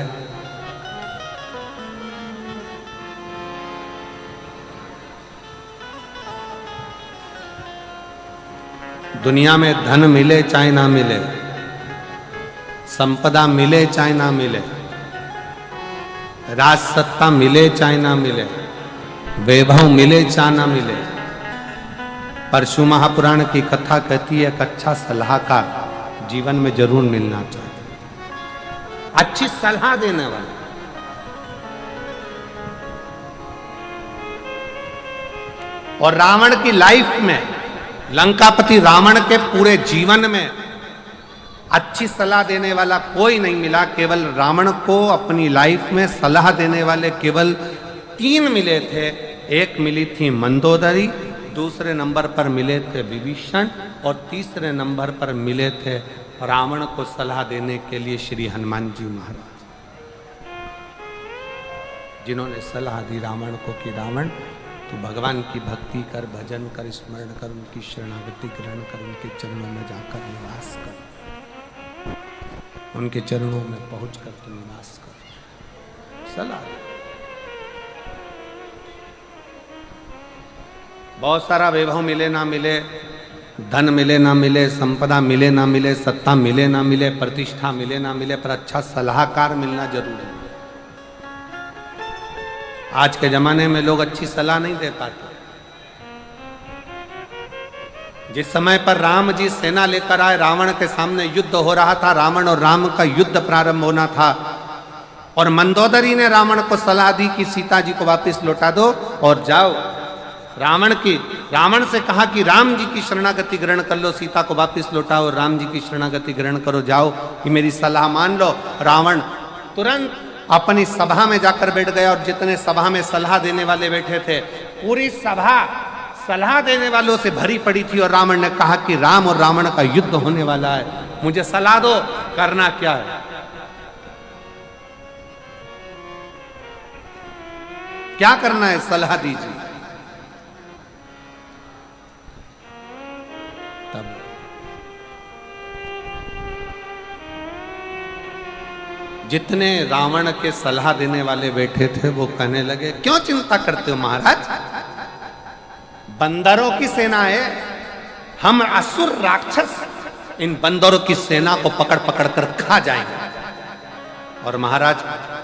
दुनिया में धन मिले चाहे ना मिले, संपदा मिले चाहे ना मिले, राज सत्ता मिले चाहे ना मिले, वैभव मिले चाहे ना मिले, परशु महापुराण की कथा कहती है कि अच्छा सलाहकार जीवन में जरूर मिलना चाहिए, अच्छी सलाह देने वाला। और रावण की लाइफ में, लंकापति रावण के पूरे जीवन में अच्छी सलाह देने वाला कोई नहीं मिला। केवल रावण को अपनी लाइफ में सलाह देने वाले केवल 3 मिले थे। एक मिली थी मंदोदरी, दूसरे नंबर पर मिले थे विभीषण, और तीसरे नंबर पर मिले थे रावण को सलाह देने के लिए श्री हनुमान जी महाराज, जिन्होंने सलाह दी रावण को कि रावण तो भगवान की भक्ति कर, भजन कर, स्मरण कर, उनकी शरणागति ग्रहण कर, उनके चरणों में जाकर निवास कर, उनके चरणों में पहुंचकर तो निवास कर। सलाह बहुत सारा वैभव मिले ना मिले, धन मिले ना मिले, संपदा मिले ना मिले, सत्ता मिले ना मिले, प्रतिष्ठा मिले ना मिले, पर अच्छा सलाहकार मिलना जरूरी है। आज के जमाने में लोग अच्छी सलाह नहीं दे पाते। जिस समय पर राम जी सेना लेकर आए, रावण के सामने युद्ध हो रहा था, रावण और राम का युद्ध प्रारंभ होना था, और मंदोदरी ने रावण को सलाह दी कि सीता जी को वापस लौटा दो और जाओ। रावण से कहा कि राम जी की शरणागति ग्रहण कर लो, सीता को वापस लौटाओ, राम जी की शरणागति ग्रहण करो, जाओ कि मेरी सलाह मान लो। रावण तुरंत अपनी सभा में जाकर बैठ गया, और जितने सभा में सलाह देने वाले बैठे थे, पूरी सभा सलाह देने वालों से भरी पड़ी थी। और रावण ने कहा कि राम और रावण का युद्ध होने वाला है, मुझे सलाह दो, करना क्या है, क्या करना है, सलाह दीजिए। तब जितने रावण के सलाह देने वाले बैठे थे वो कहने लगे, क्यों चिंता करते हो महाराज, बंदरों की सेना है, हम असुर राक्षस इन बंदरों की सेना को पकड़ पकड़ कर खा जाएंगे, और महाराज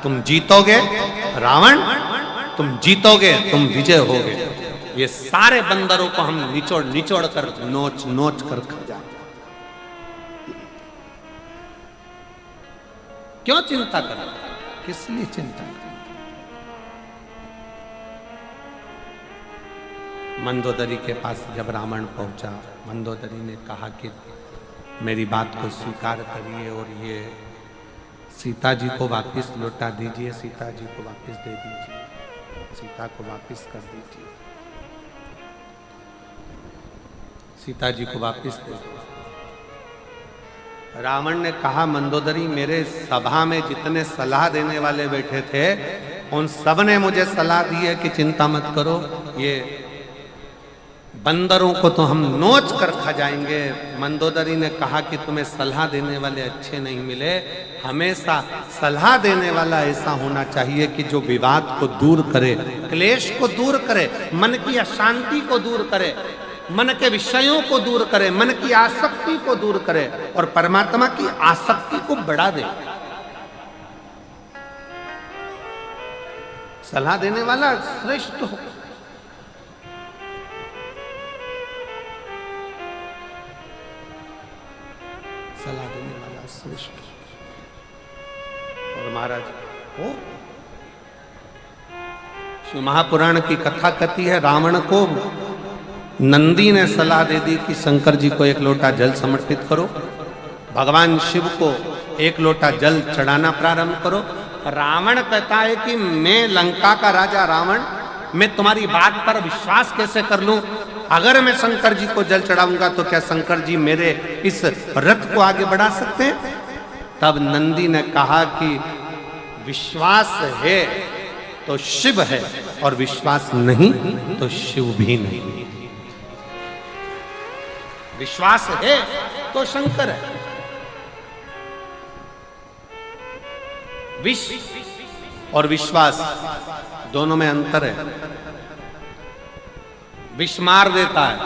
तुम जीतोगे, रावण तुम जीतोगे, तुम विजय होगे, ये सारे बंदरों को हम निचोड़ निचोड़ कर, नोच नोच कर खा जाएंगे। क्यों चिंता करें, किस लिए चिंता करें। मंदोदरी के पास जब रावण पहुंचा, मंदोदरी ने कहा कि मेरी बात को स्वीकार करिए और ये सीता जी को वापस लौटा दीजिए, सीता जी को वापस दे दीजिए, सीता को वापस कर दीजिए, सीता जी को वापस दे दीजिए। रावण ने कहा, मंदोदरी मेरे सभा में जितने सलाह देने वाले बैठे थे उन सब ने मुझे सलाह दी है कि चिंता मत करो, ये बंदरों को तो हम नोच कर खा जाएंगे। मंदोदरी ने कहा कि तुम्हें सलाह देने वाले अच्छे नहीं मिले, हमेशा सलाह देने वाला ऐसा होना चाहिए कि जो विवाद को दूर करे, क्लेश को दूर करे, मन की अशांति को दूर करे, मन के विषयों को दूर करे, मन की आसक्ति को दूर करे और परमात्मा की आसक्ति को बढ़ा दे। सलाह देने वाला श्रेष्ठ हो। सलाह देने वाला श्रेष्ठ। और महाराज हो, शिव महापुराण की कथा कहती है, रावण को नंदी ने सलाह दे दी कि शंकर जी को 1 लोटा जल समर्पित करो, भगवान शिव को 1 लोटा जल चढ़ाना प्रारंभ करो, रावण कहता है कि मैं लंका का राजा रावण, मैं तुम्हारी बात पर विश्वास कैसे कर लूं? अगर मैं शंकर जी को जल चढ़ाऊंगा तो क्या शंकर जी मेरे इस रथ को आगे बढ़ा सकते हैं? तब नंदी ने कहा कि विश्वास है तो शिव है और विश्वास नहीं तो शिव भी नहीं। विश्वास है तो शंकर है। विष और विश्वास दोनों में अंतर है। विष मार देता है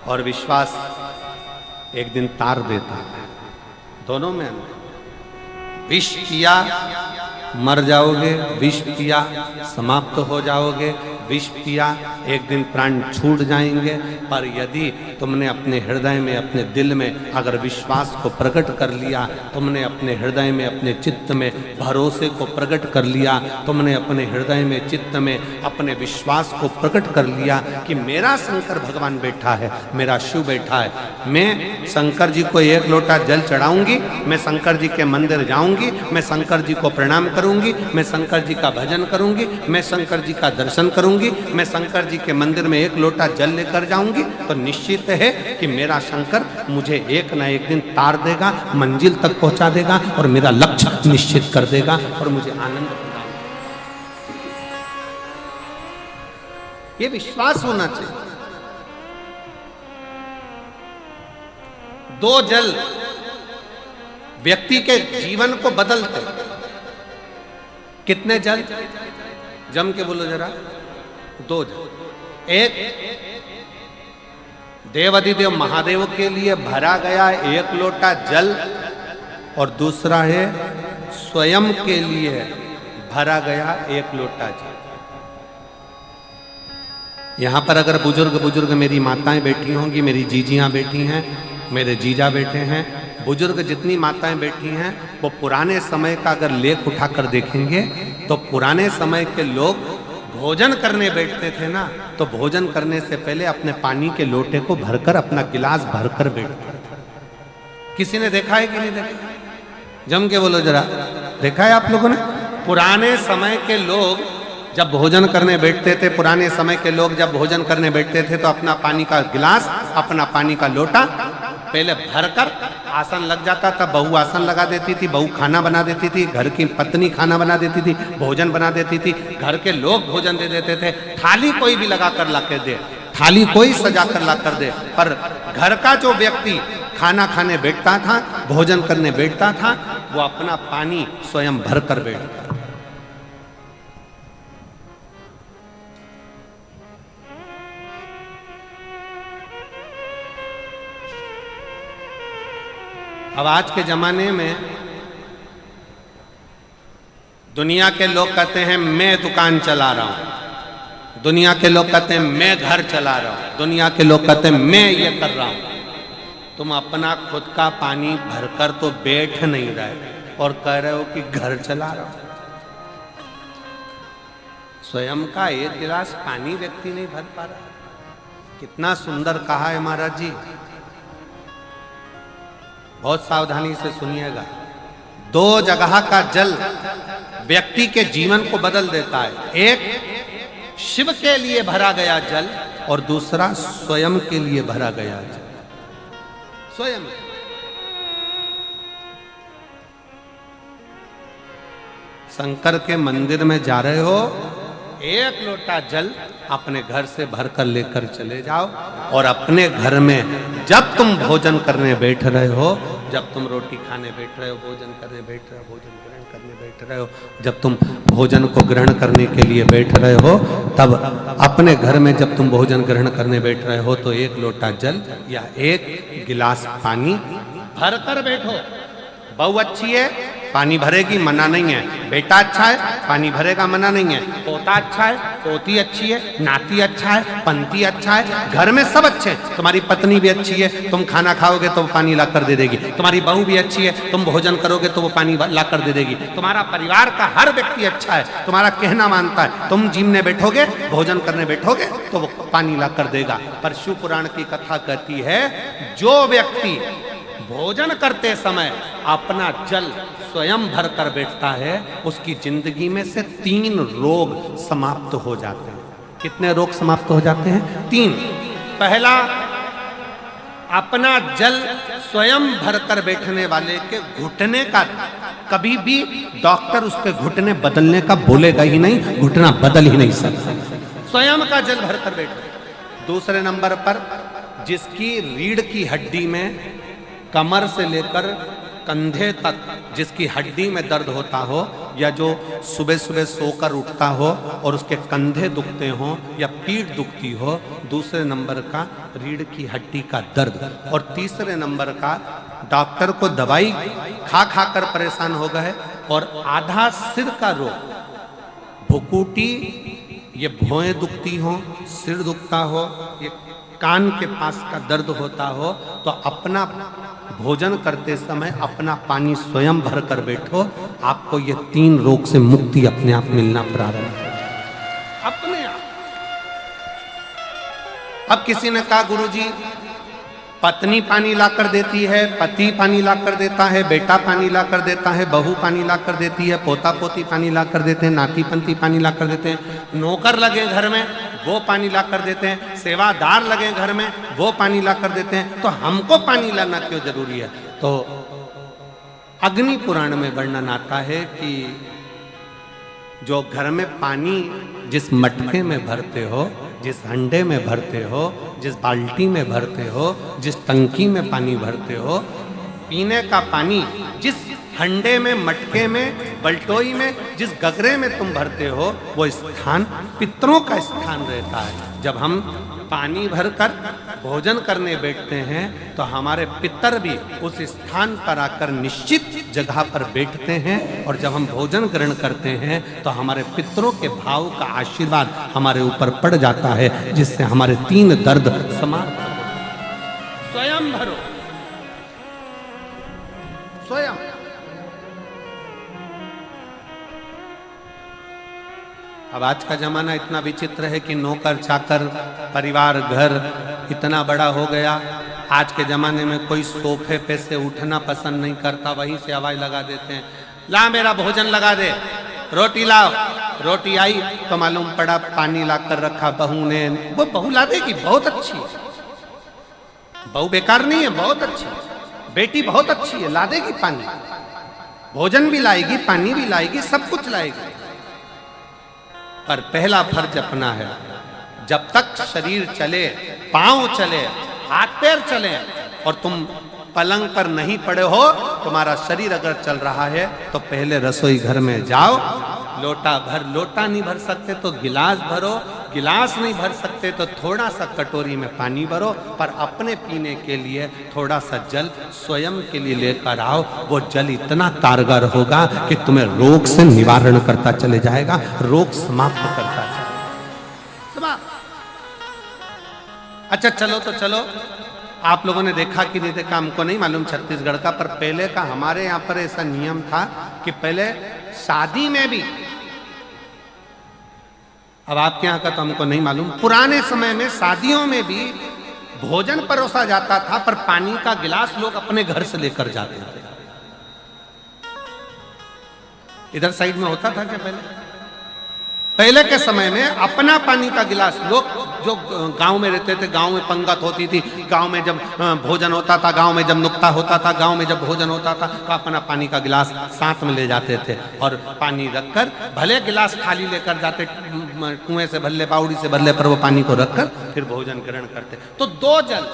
और विश्वास एक दिन तार देता है। दोनों में अंतर। विष पिया मर जाओगे, विष पिया समाप्त हो जाओगे, विष पिया एक दिन प्राण छूट जाएंगे। पर यदि तुमने अपने हृदय में, अपने दिल में अगर विश्वास को प्रकट कर लिया, तुमने अपने हृदय में, अपने चित्त में भरोसे को प्रकट कर लिया, तुमने अपने हृदय में, चित्त में अपने विश्वास को प्रकट कर लिया कि मेरा शंकर भगवान बैठा है, मेरा शिव बैठा है, मैं शंकर जी को एक लोटा जल चढ़ाऊंगी, मैं शंकर जी के मंदिर जाऊंगी, मैं शंकर जी को प्रणाम करूंगी, मैं शंकर जी का भजन करूंगी, मैं शंकर जी का दर्शन करूंगी, मैं शंकर जी के मंदिर में एक लोटा जल लेकर जाऊंगी, तो निश्चित है कि मेरा शंकर मुझे एक ना एक दिन तार देगा, मंजिल तक पहुंचा देगा और मेरा लक्ष्य निश्चित कर देगा और मुझे आनंद प्रदान करेगा। ये विश्वास होना चाहिए। दो जल व्यक्ति के जीवन को बदलते। कितने जल? जम के बोलो जरा। दो जल। एक देवाधिदेव महादेव के लिए भरा गया एक लोटा जल और दूसरा है स्वयं के लिए भरा गया एक लोटा जल। यहां पर अगर बुजुर्ग मेरी माताएं बैठी होंगी, मेरी जीजियां बैठी हैं, मेरे जीजा बैठे हैं, बुजुर्ग जितनी माताएं बैठी हैं, वो पुराने समय का अगर लेख उठाकर देखेंगे तो पुराने समय के लोग भोजन करने बैठते थे ना, तो भोजन करने से पहले अपने पानी के लोटे को भरकर, अपना गिलास भरकर बैठते थे। किसी ने देखा है कि नहीं देखा? जम के बोलो जरा। देखा है आप लोगों ने? पुराने समय के लोग जब भोजन करने बैठते थे, पुराने समय के लोग जब भोजन करने बैठते थे तो अपना पानी का गिलास, अपना पानी का लोटा पहले भरकर आसन लग जाता था। बहू आसन लगा देती थी, बहू खाना बना देती थी, घर की पत्नी खाना बना देती थी, भोजन बना देती थी, घर के लोग भोजन दे देते थे। थाली कोई भी लगा कर ला कर दे, थाली कोई सजा कर ला कर दे, पर घर का जो व्यक्ति खाना खाने बैठता था, भोजन करने बैठता था, वो अपना पानी स्वयं भर कर बैठता। अब आज के जमाने में दुनिया के लोग कहते हैं मैं दुकान चला रहा हूं, दुनिया के लोग कहते हैं मैं घर चला रहा हूं, दुनिया के लोग कहते हैं मैं ये कर रहा हूं। तुम अपना खुद का पानी भरकर तो बैठ नहीं रहे और कह रहे हो कि घर चला रहा हूं। स्वयं का एक गिलास पानी व्यक्ति नहीं भर पा रहा। कितना सुंदर कहा है महाराज जी। बहुत सावधानी से सुनिएगा। दो जगह का जल व्यक्ति के जीवन को बदल देता है। एक शिव के लिए भरा गया जल और दूसरा स्वयं के लिए भरा गया जल। स्वयं शंकर के मंदिर में जा रहे हो, एक लोटा जल अपने घर से भरकर लेकर चले जाओ और अपने घर में जब तुम भोजन करने बैठ रहे हो, जब तुम रोटी खाने बैठ रहे हो, भोजन करने बैठ रहे हो, भोजन ग्रहण करने बैठ रहे हो, जब तुम भोजन को ग्रहण करने के लिए बैठ रहे हो, तब अपने घर में जब तुम भोजन ग्रहण करने बैठ रहे हो तो एक लोटा जल या एक गिलास पानी भरकर बैठो। बहू अच्छी है, पानी भरेगी, मना नहीं है। बेटा अच्छा है, पानी भरेगा, मना नहीं है। पोता अच्छा है, पोती अच्छी है, नाती अच्छा है, पंती अच्छा है, घर में सब अच्छे हैं। तुम्हारी पत्नी भी अच्छी है, तुम खाना खाओगे तो वो पानी ला कर दे देगी। तुम्हारी बहू भी अच्छी है, तुम भोजन करोगे तो वो पानी ला कर दे देगी। तुम्हारा परिवार का हर व्यक्ति अच्छा है, तुम्हारा कहना मानता है। तुम जिमने बैठोगे, भोजन करने बैठोगे तो वो पानी ला कर देगा। पर शिव पुराण की कथा कहती है, जो व्यक्ति भोजन करते समय अपना जल स्वयं भर कर बैठता है, उसकी जिंदगी में से 3 रोग समाप्त हो जाते हैं। कितने रोग समाप्त हो जाते हैं? 3। पहला, अपना जल स्वयं भरकर बैठने वाले के घुटने का कभी भी डॉक्टर उसके घुटने बदलने का बोलेगा ही नहीं, घुटना बदल ही नहीं सकता, स्वयं का जल भरकर बैठे। दूसरे नंबर पर, जिसकी रीढ़ की हड्डी में कमर से लेकर कंधे तक जिसकी हड्डी में दर्द होता हो, या जो सुबह सुबह सोकर उठता हो और उसके कंधे दुखते हो या पीठ दुखती हो। दूसरे नंबर का रीढ़ की हड्डी का दर्द। और तीसरे नंबर का, डॉक्टर को दवाई खा खा कर परेशान हो गए और आधा सिर का रोग, भुकुटी, ये भौएं दुखती हो, सिर दुखता हो, ये कान के पास का दर्द होता हो, तो अपना भोजन करते समय अपना पानी स्वयं भर कर बैठो, आपको ये 3 रोग से मुक्ति अपने आप मिलना प्रारंभ हो, अपने आप। अब किसी ने कहा, गुरुजी पत्नी पानी ला कर देती है, पति पानी ला कर देता है, बेटा पानी ला कर देता है, बहू पानी ला कर देती है, पोता पोती पानी ला कर देते हैं, नाती पंती पानी ला कर देते हैं, नौकर लगे घर में वो पानी ला कर देते हैं, सेवादार लगे घर में वो पानी ला कर देते हैं, तो हमको पानी लाना क्यों जरूरी है? तो अग्नि पुराण में वर्णन आता है कि जो घर में पानी जिस मटके में भरते हो, जिस हंडे में भरते हो, जिस बाल्टी में भरते हो, जिस टंकी में पानी भरते हो, पीने का पानी जिस हंडे में, मटके में, बल्टोई में, जिस गगरे में तुम भरते हो, वो स्थान पितरों का स्थान रहता है। जब हम पानी भरकर भोजन करने बैठते हैं तो हमारे पितर भी उस स्थान पर आकर निश्चित जगह पर बैठते हैं, और जब हम भोजन ग्रहण करते हैं तो हमारे पितरों के भाव का आशीर्वाद हमारे ऊपर पड़ जाता है, जिससे हमारे 3 दर्द समाप्त हो। स्वयं भरो, स्वयं। अब आज का जमाना इतना विचित्र है कि नौकर चाकर, परिवार, घर इतना बड़ा हो गया। आज के जमाने में कोई सोफे पे से उठना पसंद नहीं करता, वहीं से आवाज लगा देते हैं, ला मेरा भोजन लगा दे, रोटी लाओ। रोटी आई तो मालूम पड़ा पानी ला कर रखा बहू ने। वो बहू ला देगी, बहुत अच्छी है, बहू बेकार नहीं है, बहुत अच्छी है, बेटी बहुत अच्छी है, ला देगी पानी, भोजन भी लाएगी, पानी भी लाएगी, सब कुछ लाएगी। पर पहला फर्ज अपना है, जब तक शरीर चले, पांव चले, हाथ पैर चले, और तुम पलंग पर नहीं पड़े हो, तुम्हारा शरीर अगर चल रहा है, तो पहले रसोई घर में जाओ, लोटा भर, लोटा नहीं भर सकते तो गिलास भरो, गिलास नहीं भर सकते तो थोड़ा सा कटोरी में पानी भरो, पर अपने पीने के लिए थोड़ा सा जल स्वयं के लिए लेकर आओ। वो जल इतना कारगर होगा कि तुम्हें रोग से निवारण करता चले जाएगा, रोग समाप्त करता चलेगा। अच्छा चलो तो चलो, आप लोगों ने देखा कि नहीं देखा हमको नहीं मालूम छत्तीसगढ़ का, पर पहले का हमारे यहाँ पर ऐसा नियम था कि पहले शादी में भी, अब आपके यहाँ का तो हमको नहीं मालूम, पुराने समय में शादियों में भी भोजन परोसा जाता था, पर पानी का गिलास लोग अपने घर से लेकर जाते थे। इधर साइड में होता था क्या पहले के समय में अपना पानी का गिलास लोग, जो गांव में रहते थे, गांव में पंगत होती थी, गांव में जब भोजन होता था, गांव में जब नुक्ता होता था, गांव में जब भोजन होता था, तो अपना पानी का गिलास साथ में ले जाते थे, और पानी रखकर, भले गिलास खाली लेकर जाते, कुएं से भरले, बावड़ी से भरले, पर वो पानी को रखकर फिर भोजन ग्रहण करते। तो 2 जल,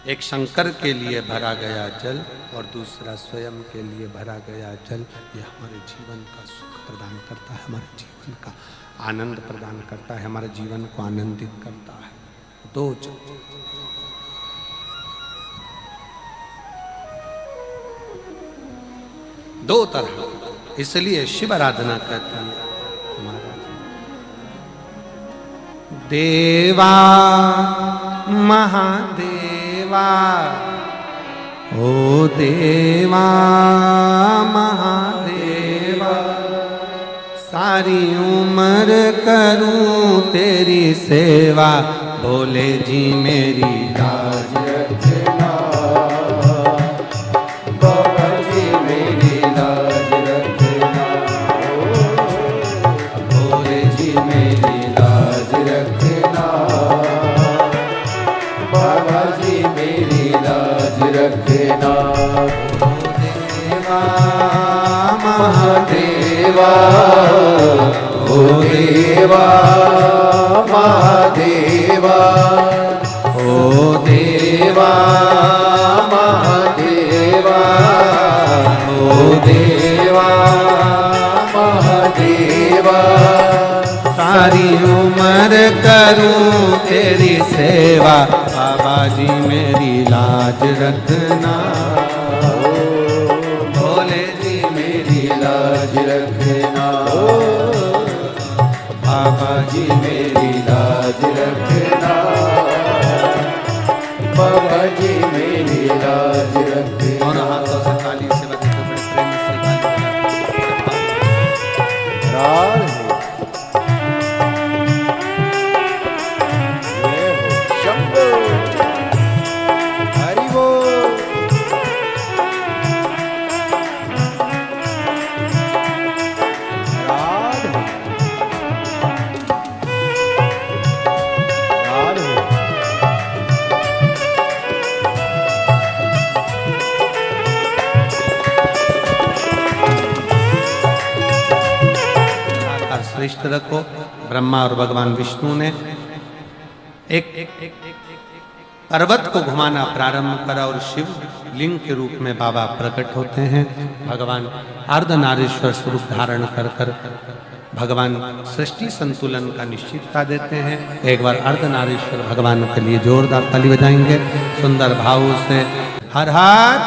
एक शंकर के लिए भरा गया जल और दूसरा स्वयं के लिए भरा गया जल, ये हमारे जीवन का सुख प्रदान करता है, हमारे जीवन का आनंद प्रदान करता है, हमारे जीवन को आनंदित करता है। 2 जल, दो तरह, इसलिए शिव आराधना करती है देवा महादेवा, ओ देवा महादेवा, सारी उम्र करूं तेरी सेवा, भोले जी मेरी राज महादेवा ओ देवा महादेवा ओ देवा महादेवा ओ देवा महादेवा सारी उम्र करूं तेरी सेवा, बाबा जी मेरी लाज रखना, भोले जी मेरी लाज रखना, बाबा जी मेरी लाज रखना, बाबा जी मेरी लाज रखना। और हाथों से ताली से बजाते बड़े प्रेम से ताली बजाते। राधे शंभो हरि बोल। राधे राधे आकार श्रेष्ठ रखो। ब्रह्मा और भगवान विष्णु ने एक पर्वत को घुमाना प्रारंभ करा और शिव लिंग के रूप में बाबा प्रकट होते हैं। भगवान अर्धनारीश्वर स्वरूप धारण कर कर भगवान सृष्टि संतुलन का निश्चितता देते हैं। एक बार अर्धनारीश्वर भगवान के लिए जोरदार ताली बजाएंगे सुंदर भाव से। हर हर